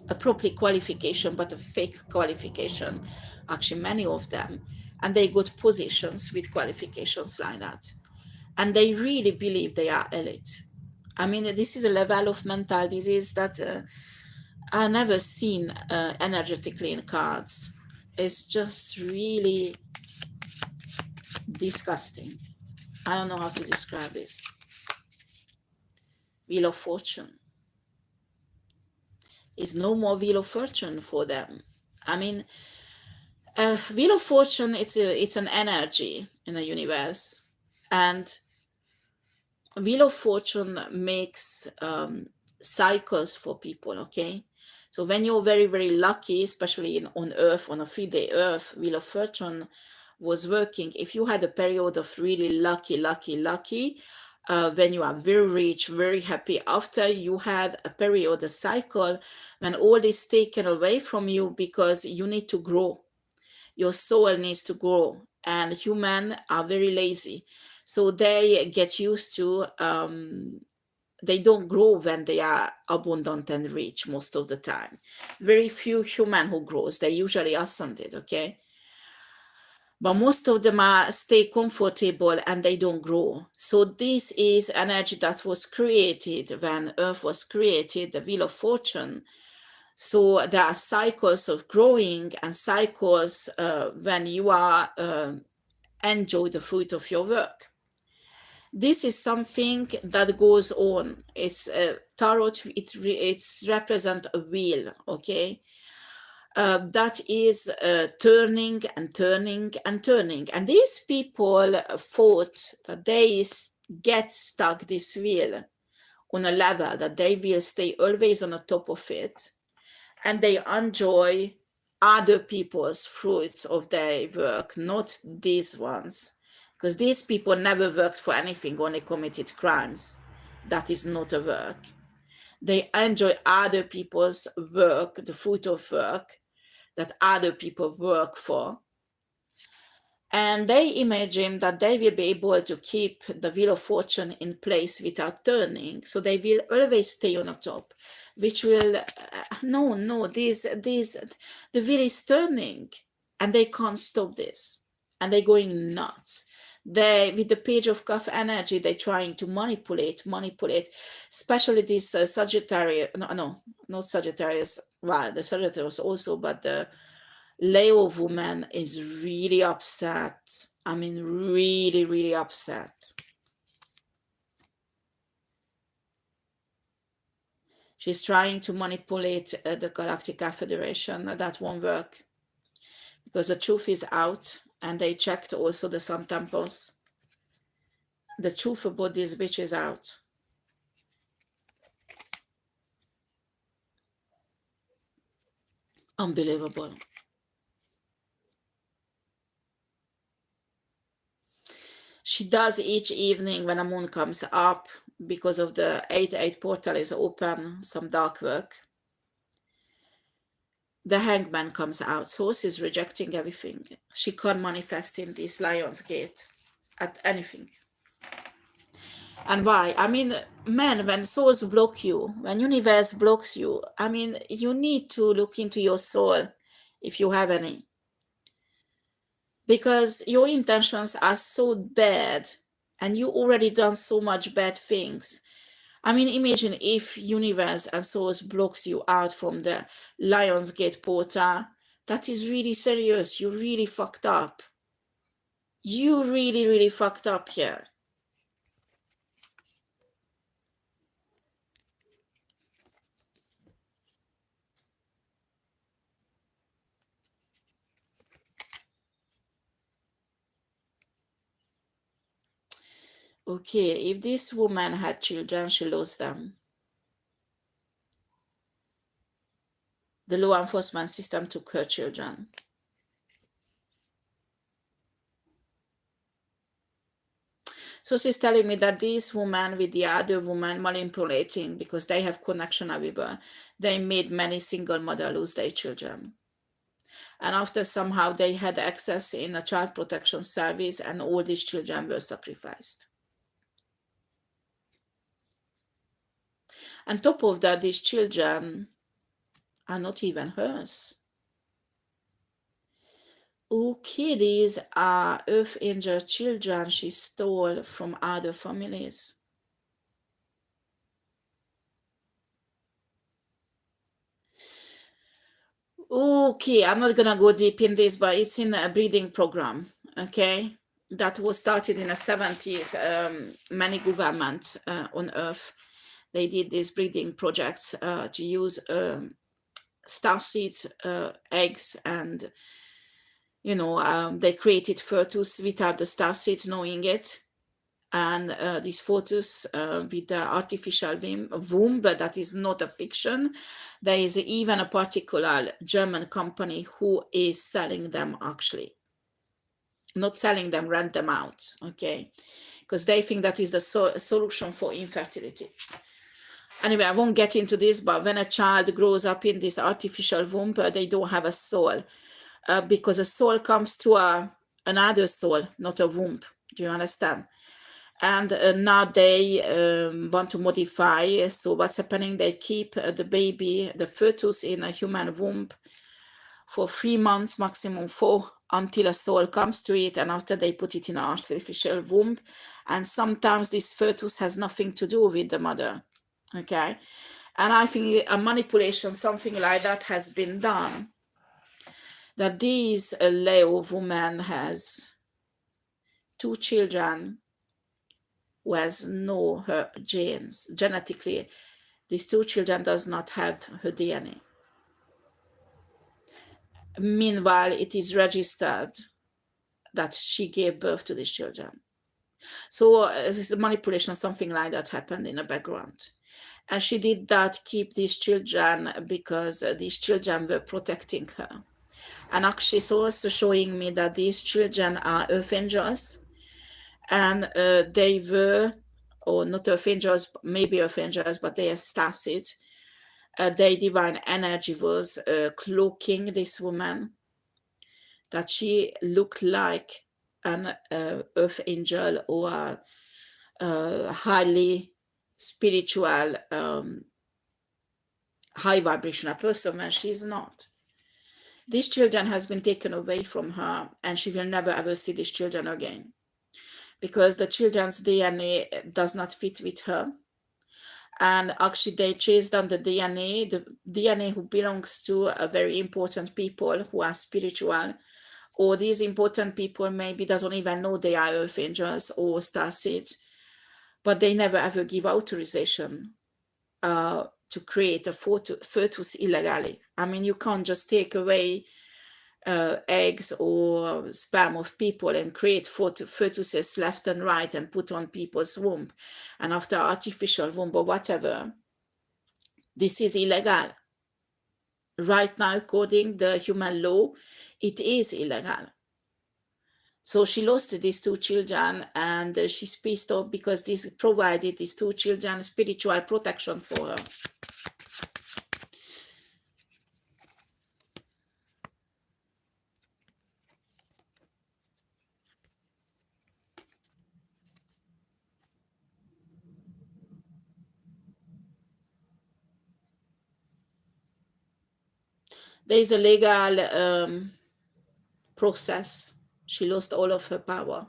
a proper qualification, but a fake qualification. Actually, many of them, and they got positions with qualifications like that, and they really believe they are elite. I mean, this is a level of mental disease that I never seen energetically in cards. It's just really disgusting. I don't know how to describe this. Wheel of Fortune. Is no more Wheel of Fortune for them. I mean, Wheel of Fortune, it's an energy in the universe, and Wheel of Fortune makes cycles for people, okay? So when you're very, very lucky, especially on Earth, on a 3-day Earth, Wheel of Fortune was working. If you had a period of really lucky, when you are very rich, very happy, after you had a period, a cycle, when all is taken away from you because you need to grow. Your soul needs to grow, and humans are very lazy, so they get used to they don't grow when they are abundant and rich most of the time. Very few human who grows, they usually ascended, okay, but most of them are stay comfortable and they don't grow. So this is energy that was created when Earth was created, the Wheel of Fortune. So there are cycles of growing and cycles when you are enjoy the fruit of your work. This is something that goes on. It's tarot. It's represent a wheel. Okay, that is turning and turning and turning. And these people thought that they get stuck this wheel on a level that they will stay always on the top of it, and they enjoy other people's fruits of their work, not these ones. Because these people never worked for anything, only committed crimes. That is not a work. They enjoy other people's work, the fruit of work that other people work for. And they imagine that they will be able to keep the Wheel of Fortune in place without turning. So they will always stay on the top, which will, no, the wheel is turning and they can't stop this. And they're going nuts. They, with the Page of Cup energy, they're trying to manipulate, especially this Sagittarius, no, not Sagittarius, well, the Sagittarius also, but the Leo woman is really upset. I mean, really, really upset. She's trying to manipulate the Galactica Federation. That won't work because the truth is out, and they checked also the Sun Temples. The truth about this bitch is out. Unbelievable. She does each evening when a moon comes up, because of the 8-8 portal is open, some dark work. The Hangman comes out. Source is rejecting everything. She can't manifest in this Lion's Gate at anything. And why? I mean, man, when souls block you, when universe blocks you, I mean, you need to look into your soul if you have any. Because your intentions are so bad and you already done so much bad things. I mean, imagine if universe and source blocks you out from the Lionsgate portal. That is really serious. You really fucked up. You really, really fucked up here. Okay, if this woman had children, she lost them. The law enforcement system took her children. So she's telling me that this woman with the other woman manipulating because they have connection with her, they made many single mother lose their children. And after somehow they had access in a child protection service and all these children were sacrificed. On top of that, these children are not even hers. Okay, these are Earth Angel children she stole from other families. Okay, I'm not gonna go deep in this, but it's in a breeding program. Okay, that was started in the 70s. Many governments on Earth they did these breeding projects to use star seeds, eggs, and they created fetus without the star seeds knowing it. And this fetus with the artificial womb, but that is not a fiction. There is even a particular German company who is selling them actually. Not selling them, rent them out, okay? Because they think that is the solution for infertility. Anyway, I won't get into this, but when a child grows up in this artificial womb, they don't have a soul. Because a soul comes to another soul, not a womb. Do you understand? And now they want to modify. So what's happening? They keep the baby, the fetus, in a human womb for 3 months, maximum 4, until a soul comes to it, and after they put it in an artificial womb. And sometimes this fetus has nothing to do with the mother. Okay, and I think a manipulation, something like that, has been done. That this Leo woman has 2 children who has no her genes genetically. These 2 children does not have her DNA. Meanwhile, it is registered that she gave birth to these children. So this is a manipulation, something like that happened in the background. And she did that, keep these children, because these children were protecting her. And actually, it's also showing me that these children are earth angels, and they were, or not earth angels, maybe earth angels, but they are starseeds. Their divine energy was cloaking this woman, that she looked like an earth angel or a highly spiritual, high vibrational person when she's not. These children has been taken away from her, and she will never ever see these children again, because the children's DNA does not fit with her. And actually they chase down the DNA who belongs to a very important people who are spiritual, or these important people maybe doesn't even know they are earth angels or starseeds, but they never ever give authorization to create a fetus illegally. I mean, you can't just take away eggs or sperm of people and create fetuses left and right and put on people's womb, and after artificial womb or whatever. This is illegal. Right now, according to the human law, it is illegal. So she lost these 2 children, and she's pissed off because this provided these 2 children spiritual protection for her. There is a legal process. She lost all of her power.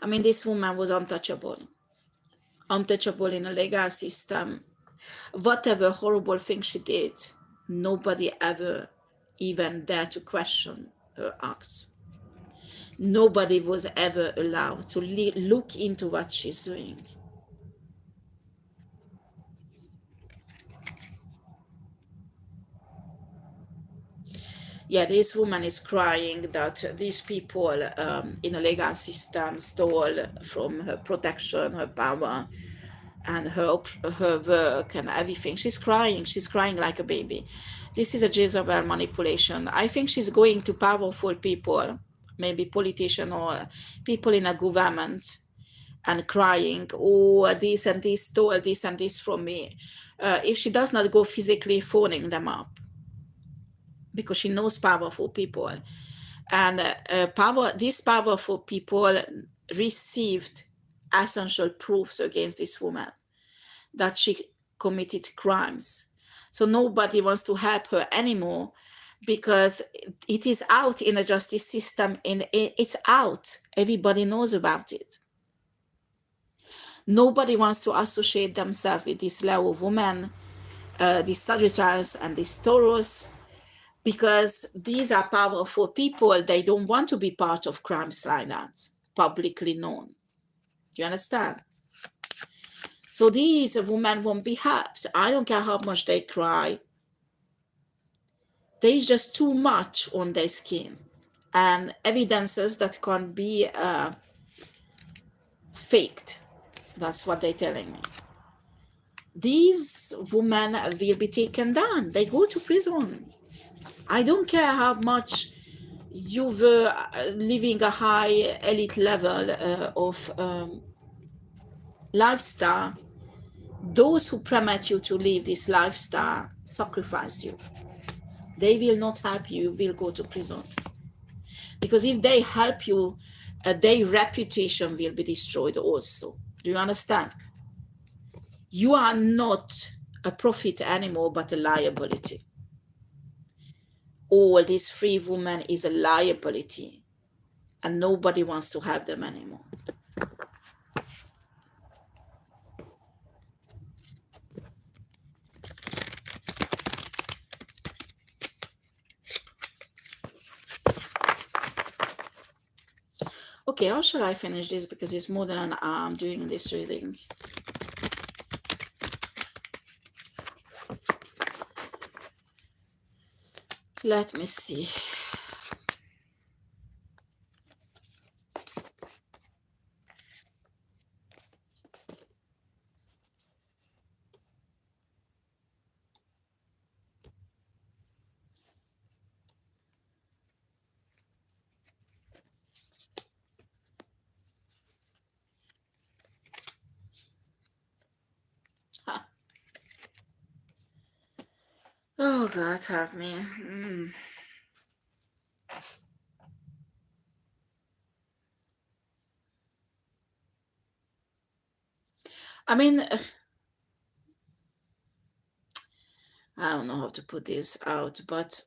I mean, this woman was untouchable. Untouchable in a legal system. Whatever horrible thing she did, nobody ever even dared to question her acts. Nobody was ever allowed to look into what she's doing. Yeah, this woman is crying that these people in the legal system stole from her protection, her power, and her work and everything. She's crying like a baby. This is a Jezebel manipulation. I think she's going to powerful people, maybe politician or people in a government, and crying, oh, this and this stole this and this from me. If she does not go physically phoning them up, because she knows powerful people, and these powerful people received essential proofs against this woman that she committed crimes. So nobody wants to help her anymore because it is out in the justice system, and it's out. Everybody knows about it. Nobody wants to associate themselves with this Leo woman, this Sagittarius and this Taurus, because these are powerful people. They don't want to be part of crimes like that, publicly known. Do you understand? So these women won't be helped. I don't care how much they cry. There is just too much on their skin and evidences that can't be faked. That's what they're telling me. These women will be taken down. They go to prison. I don't care how much you were living a high elite level of lifestyle. Those who permit you to live this lifestyle sacrifice you. They will not help you. You will go to prison. Because if they help you, their reputation will be destroyed also. Do you understand? You are not a profit anymore, but a liability. All these free women is a liability, and nobody wants to have them anymore. Okay, how shall I finish this? Because it's more than an hour I'm doing this reading. Let me see. Oh, God, help me. I mean, I don't know how to put this out, but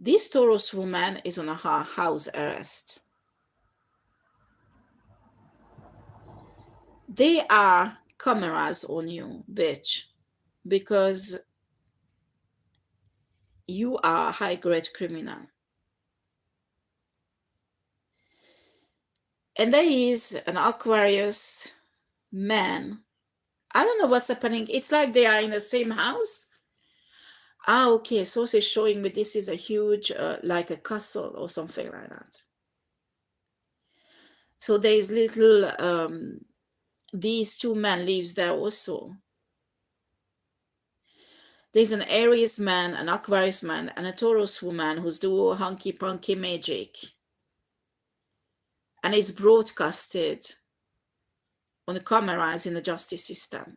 this Taurus woman is on a house arrest. There are cameras on you, bitch, because you are a high-grade criminal. And there is an Aquarius man. I don't know what's happening. It's like they are in the same house. Ah, okay. So it's showing me this is a huge, like a castle or something like that. So there is little, these two men lives there also. There's an Aries man, an Aquarius man, and a Taurus woman who's doing hunky-punky magic. And it's broadcasted on the cameras in the justice system.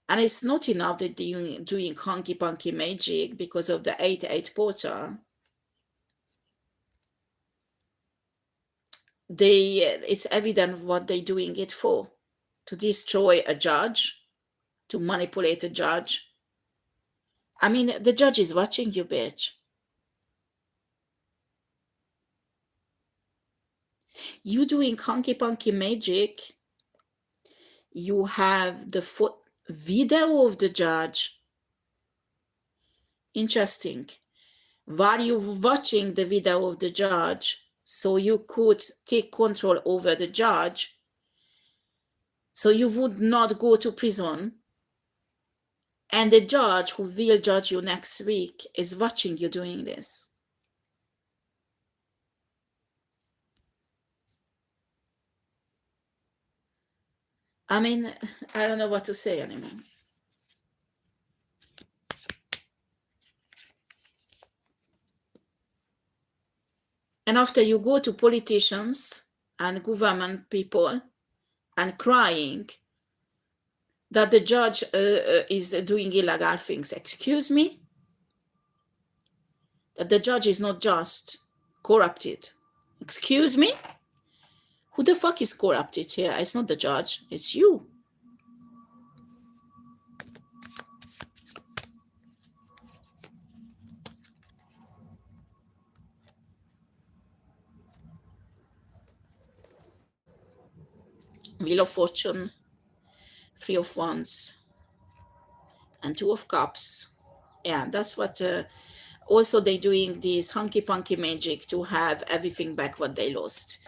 And it's not enough that doing hunky-punky magic because of the 8-8 portal. It's evident what they're doing it for. To destroy a judge, to manipulate a judge. I mean, the judge is watching you, bitch. You doing hunky-punky magic, you have the video of the judge. Interesting. While you're watching the video of the judge, so you could take control over the judge, so you would not go to prison. And the judge who will judge you next week is watching you doing this. I mean, I don't know what to say anymore. And after you go to politicians and government people and crying that the judge is doing illegal things, excuse me? That the judge is not just corrupted. Excuse me? Who the fuck is corrupted here? It's not the judge, it's you. Wheel of Fortune, Three of Wands, and Two of Cups. Yeah, that's what. Also, they doing this hunky punky magic to have everything back what they lost.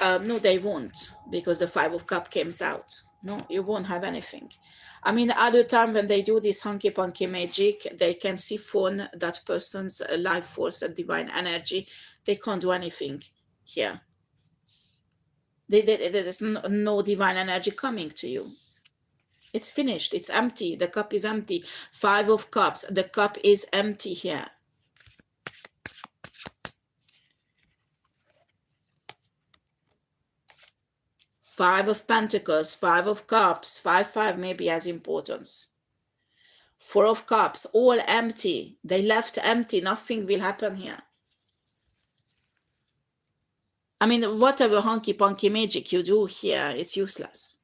No, they won't, because the Five of Cups comes out. No, you won't have anything. I mean, other time when they do this hunky punky magic, they can siphon that person's life force and divine energy. They can't do anything here. There's no divine energy coming to you. It's finished. It's empty. The cup is empty. Five of Cups. The cup is empty here. Five of Pentacles, Five of Cups, 5 maybe has importance. Four of Cups, all empty. They left empty. Nothing will happen here. I mean, whatever hunky punky magic you do here is useless.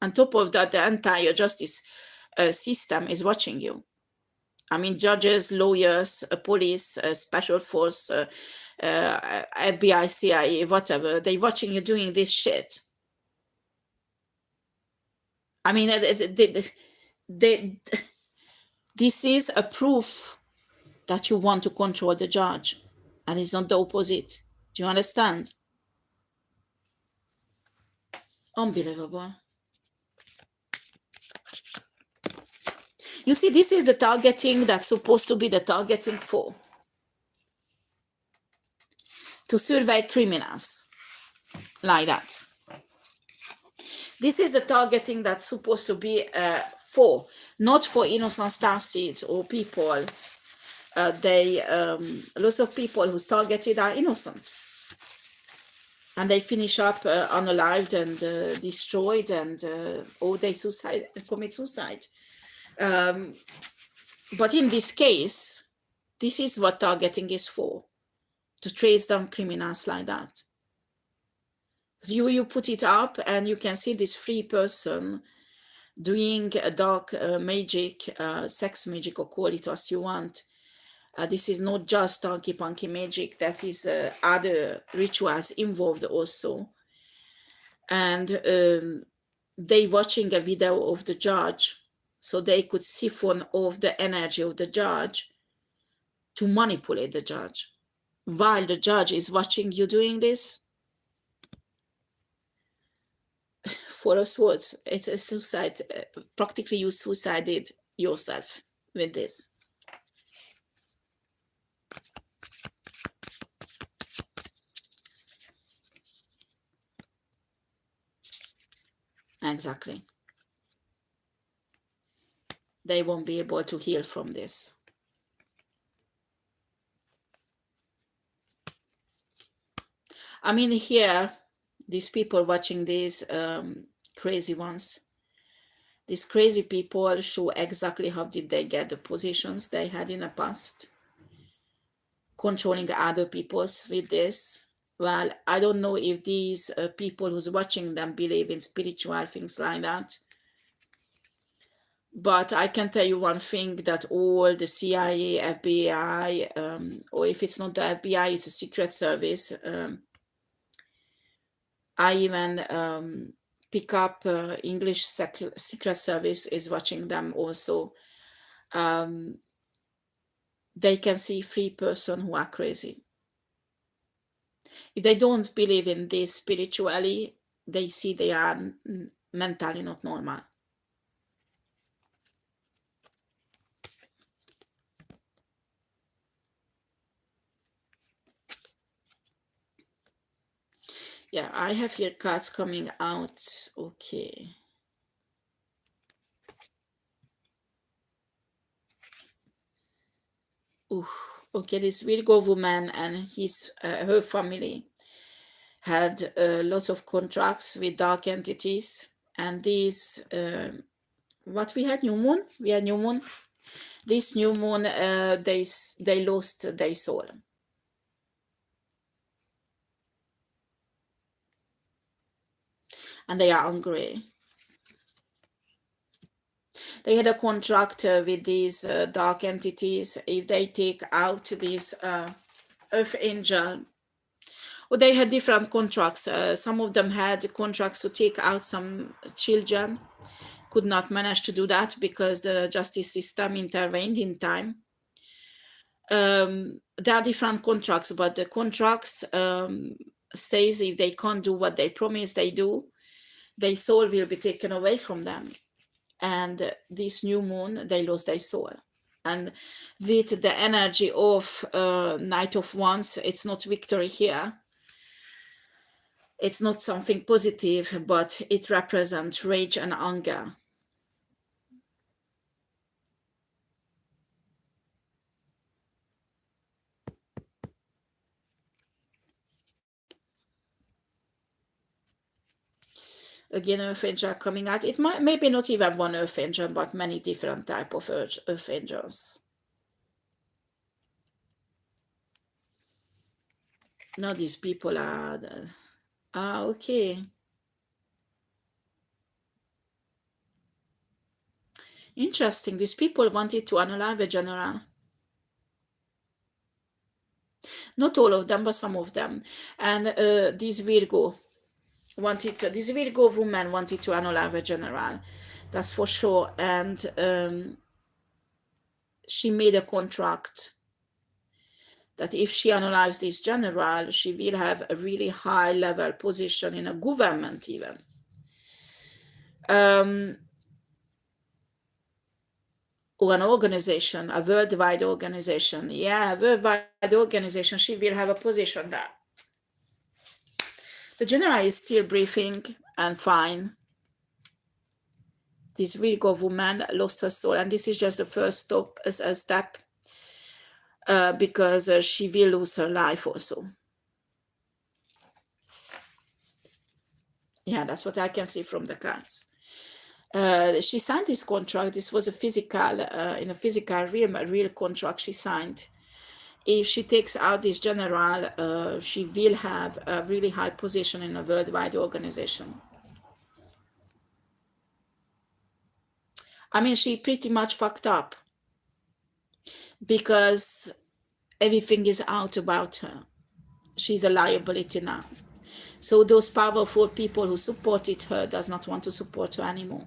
On top of that, the entire justice system is watching you. I mean, judges, lawyers, police, special force, FBI, CIA, whatever, they're watching you doing this shit. I mean, this is a proof that you want to control the judge, and it's not the opposite. Do you understand? Unbelievable. You see, this is the targeting that's supposed to be the targeting for. To survey criminals. Like that. This is the targeting that's supposed to be for. Not for innocent starseeds or people. Lots of people who's targeted are innocent. And they finish up unalived and destroyed, and or they commit suicide. But in this case, this is what targeting is for, to trace down criminals like that. So you put it up and you can see this free person doing a dark magic, sex magic, or call it as you want. This is not just hunky punky magic, that is other rituals involved also. And they watching a video of the judge, so they could siphon off the energy of the judge to manipulate the judge. While the judge is watching you doing this, Four of Swords, it's a suicide. Practically you suicided yourself with this. Exactly. They won't be able to heal from this. I mean, here, these people watching these crazy ones, these crazy people show exactly how did they get the positions they had in the past, controlling other people's with this. Well, I don't know if these people who's watching them believe in spiritual things like that. But I can tell you one thing, that all the CIA, FBI, or if it's not the FBI, it's a secret service. I even pick up English secret service is watching them also. They can see free person who are crazy. If they don't believe in this spiritually, they see they are mentally not normal. Yeah, I have here cards coming out. Okay. Ooh, okay, this Virgo woman and her family had lots of contracts with dark entities, and these what we had, new moon. We had new moon. This new moon, they lost their soul, and they are angry. They had a contract with these dark entities. If they take out this earth angel, well, they had different contracts. Some of them had contracts to take out some children, could not manage to do that because the justice system intervened in time. There are different contracts, but the contracts says if they can't do what they promise they do, their soul will be taken away from them. And this new moon, they lost their soul. And with the energy of Knight of Wands, it's not victory here. It's not something positive, but it represents rage and anger. Again, earth angel coming out. It might maybe not even one earth angel, but many different type of earth angels. Now these people are okay. Interesting. These people wanted to annul the general. Not all of them, but some of them. And this Virgo woman wanted to annul the general. That's for sure. And she made a contract that if she analyzes this general, she will have a really high level position in a government even. Or an organization, a worldwide organization. Yeah, a worldwide organization, she will have a position there. The general is still breathing and fine. This Virgo woman lost her soul, and this is just the first step because she will lose her life also. Yeah, that's what I can see from the cards. She signed this contract. This was a physical, in a physical realm, a real contract she signed. If she takes out this general, she will have a really high position in a worldwide organization. I mean, she pretty much fucked up because everything is out about her. She's a liability now. So those powerful people who supported her does not want to support her anymore.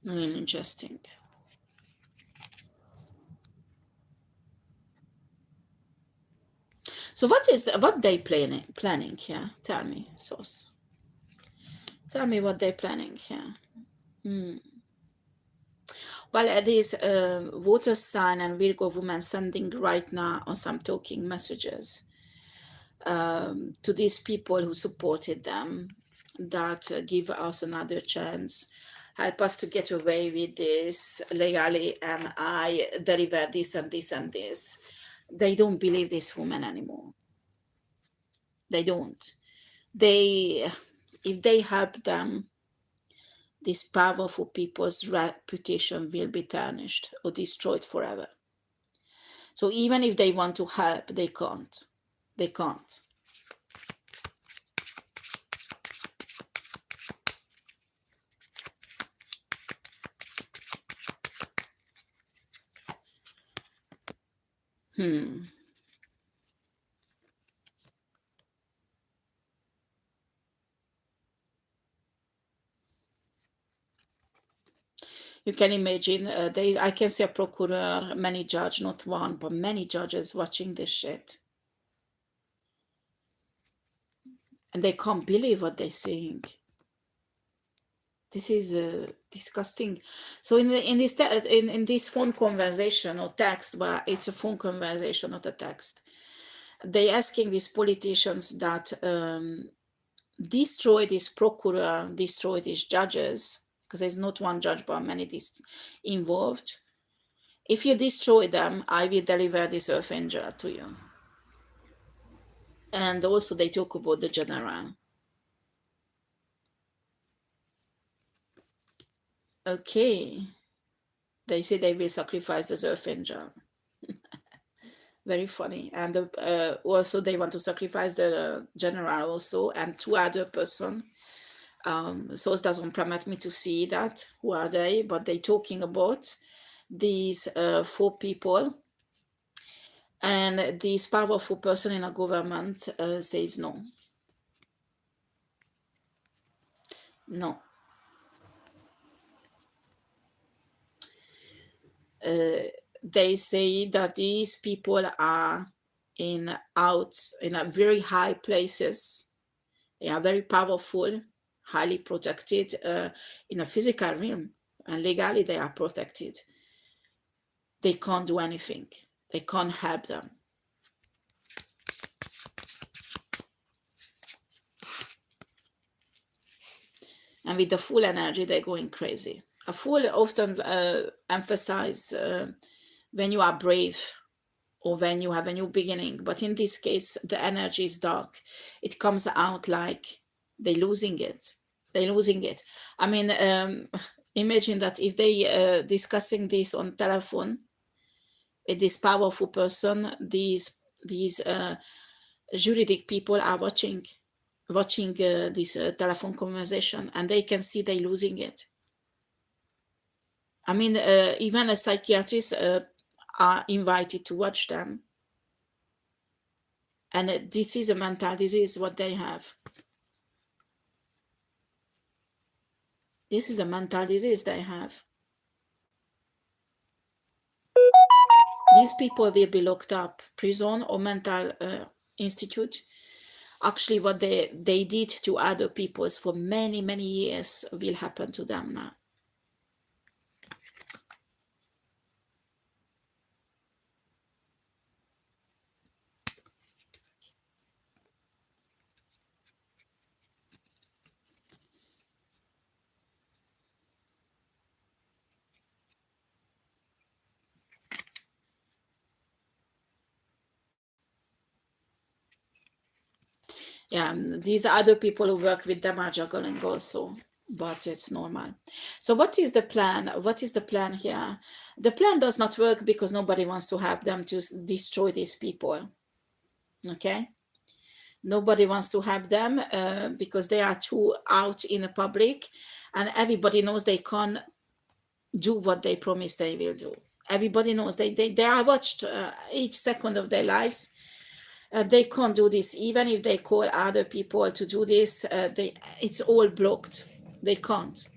Really interesting. So what they planning here? Tell me, Sauce. Tell me what they're planning here. Well, it is water sign and Virgo woman sending right now on some talking messages to these people who supported them that give us another chance, help us to get away with this legally, and I deliver this and this and this. They don't believe this woman anymore. They don't. They, if they help them, these powerful people's reputation will be tarnished or destroyed forever. So even if they want to help, they can't. They can't. You can imagine, I can see a procureur, many judge, not one, but many judges watching this shit. And they can't believe what they're seeing. This is disgusting. So in this phone conversation or text, but it's a phone conversation, not a text. They asking these politicians that destroy this procureur, destroy these judges, because there's not one judge but many involved. If you destroy them, I will deliver this earth angel to you. And also they talk about the general. Okay. They say they will sacrifice the earth angel. Very funny. And also they want to sacrifice the general also and two other person. Source doesn't permit me to see that. Who are they? But they talking about these four people. And this powerful person in a government says no. No. They say that these people are in a very high places. They are very powerful, highly protected in a physical realm, and legally they are protected. They can't do anything. They can't help them. And with the full energy, they're going crazy. A fool often emphasize when you are brave or when you have a new beginning. But in this case, the energy is dark. It comes out like they're losing it. They're losing it. I mean, imagine that if they discussing this on telephone with this powerful person, these juridic people are watching this telephone conversation, and they can see they losing it. I mean, even a psychiatrist are invited to watch them, and this is a mental disease what they have. This is a mental disease they have. These people will be locked up, prison or mental institute. Actually, what they did to other peoples for many, many years will happen to them now. Yeah, these other people who work with them are juggling also, but it's normal. So what is the plan? What is the plan here? The plan does not work because nobody wants to help them to destroy these people. Okay, nobody wants to help them because they are too out in the public, and everybody knows they can't do what they promise they will do. Everybody knows they are watched each second of their life. They can't do this. Even if they call other people to do this, it's all blocked. They can't.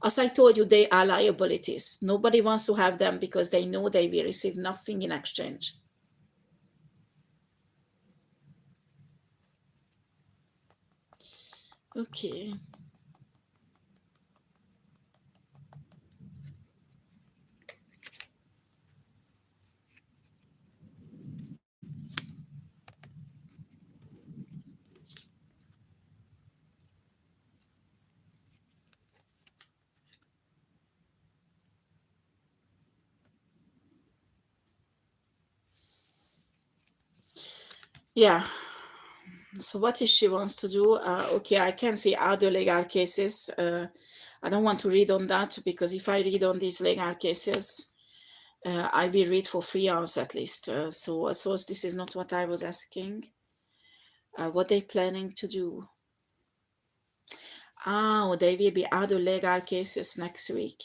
As I told you, they are liabilities. Nobody wants to have them because they know they will receive nothing in exchange. Okay. Yeah. So what is she wants to do? Okay, I can see other legal cases. I don't want to read on that because if I read on these legal cases, I will read for 3 hours at least. So this is not what I was asking. What they planning to do? Oh, there will be other legal cases next week.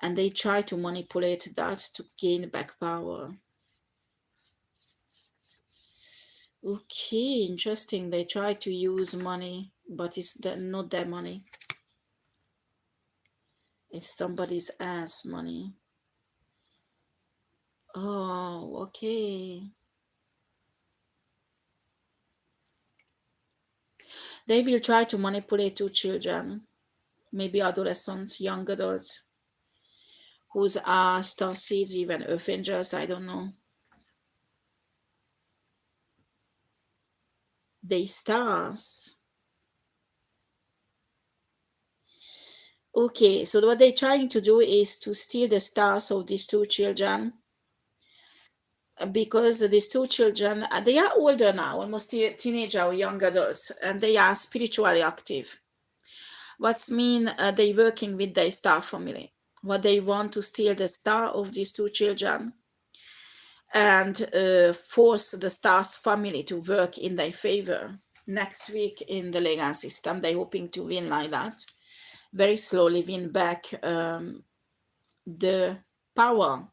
And they try to manipulate that to gain back power. Okay, interesting. They try to use money, but it's not their money. It's somebody's ass money. Oh, okay. They will try to manipulate two children, maybe adolescents, young adults, whose are star seeds, even earth angels, I don't know. They stars. Okay, so what they're trying to do is to steal the stars of these two children, because these two children, they are older now, almost teenager or young adults, and they are spiritually active. What's mean they working with their star family. What they want to steal the star of these two children and force the star's family to work in their favor. Next week in the legal system, they're hoping to win like that. Very slowly win back the power.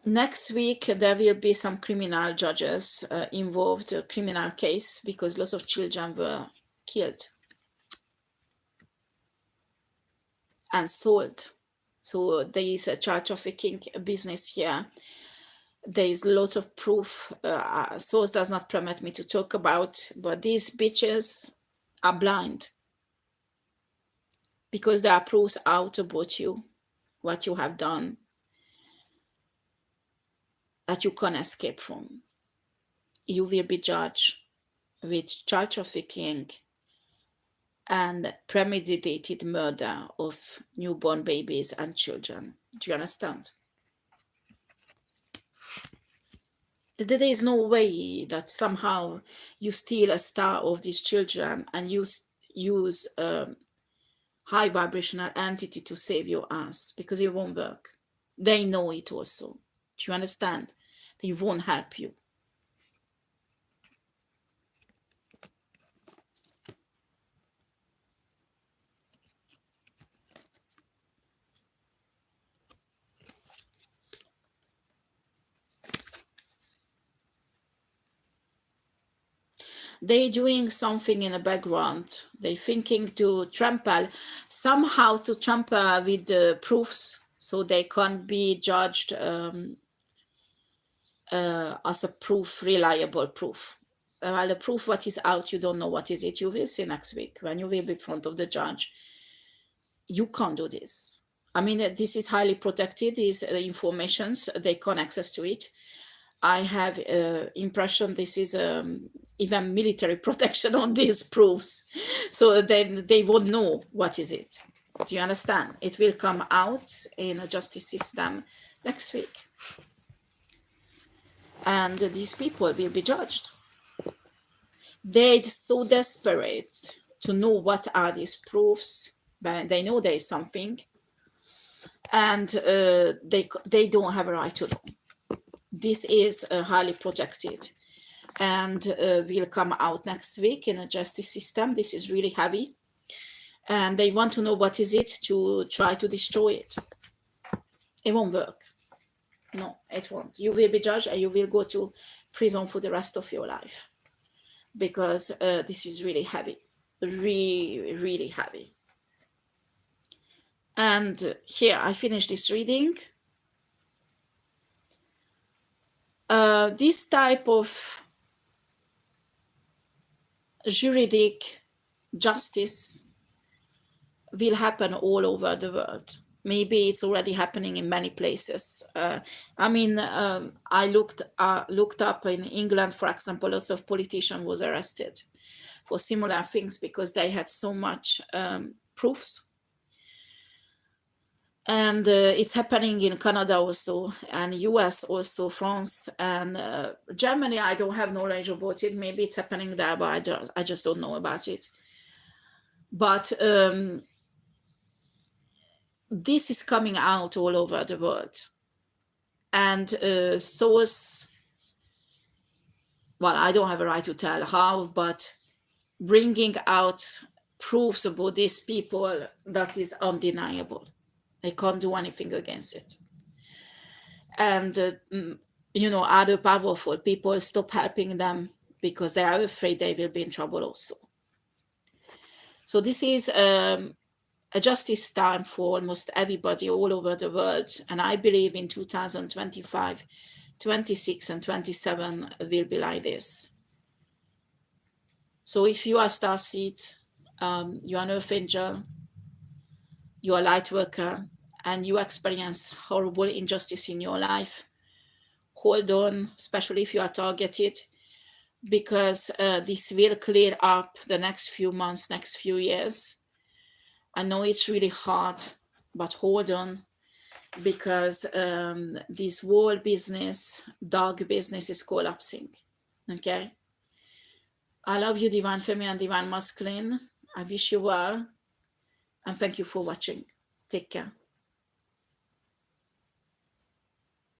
Next week there will be some criminal judges involved, a criminal case, because lots of children were killed and sold. So there is a child trafficking business here. There is lots of proof. Source does not permit me to talk about, but these bitches are blind because there are proofs out about you, what you have done, that you can't escape from. You will be judged with child trafficking and premeditated murder of newborn babies and children. Do you understand? There is no way that somehow you steal a star of these children and use high vibrational entity to save your ass, because it won't work. They know it also. Do you understand? They won't help you. They're doing something in the background. They're thinking to trample, somehow to trample with the proofs, so they can't be judged as a proof, reliable proof. Well, the proof what is out, you don't know what is it. You will see next week when you will be in front of the judge. You can't do this. I mean, this is highly protected. These informations, they can't access to it. I have impression this is even military protection on these proofs, so then they won't know what is it. Do you understand? It will come out in a justice system next week, and these people will be judged. They're so desperate to know what are these proofs, but they know there is something, and they don't have a right to know. This is highly protected, and will come out next week in a justice system. This is really heavy, and they want to know what is it to try to destroy it. It won't work. No, it won't. You will be judged and you will go to prison for the rest of your life, because this is really heavy, really, really heavy. And here I finish this reading. This type of juridic justice will happen all over the world. Maybe it's already happening in many places. I looked up in England, for example, lots of politicians was arrested for similar things because they had so much proofs. And it's happening in Canada also, and US also, France and Germany. I don't have knowledge about it. Maybe it's happening there, but I just don't know about it. But this is coming out all over the world. And well, I don't have a right to tell how, but bringing out proofs about these people, that is undeniable. They can't do anything against it. And, other powerful people stop helping them because they are afraid they will be in trouble also. So this is a justice time for almost everybody all over the world. And I believe in 2025, 26 and 27 will be like this. So if you are starseed, you are an earth angel, you are a light worker, and you experience horrible injustice in your life, hold on, especially if you are targeted, because this will clear up the next few months, next few years. I know it's really hard, but hold on, because this whole business, dog business, is collapsing. Okay? I love you, Divine Feminine and Divine Masculine. I wish you well, and thank you for watching. Take care.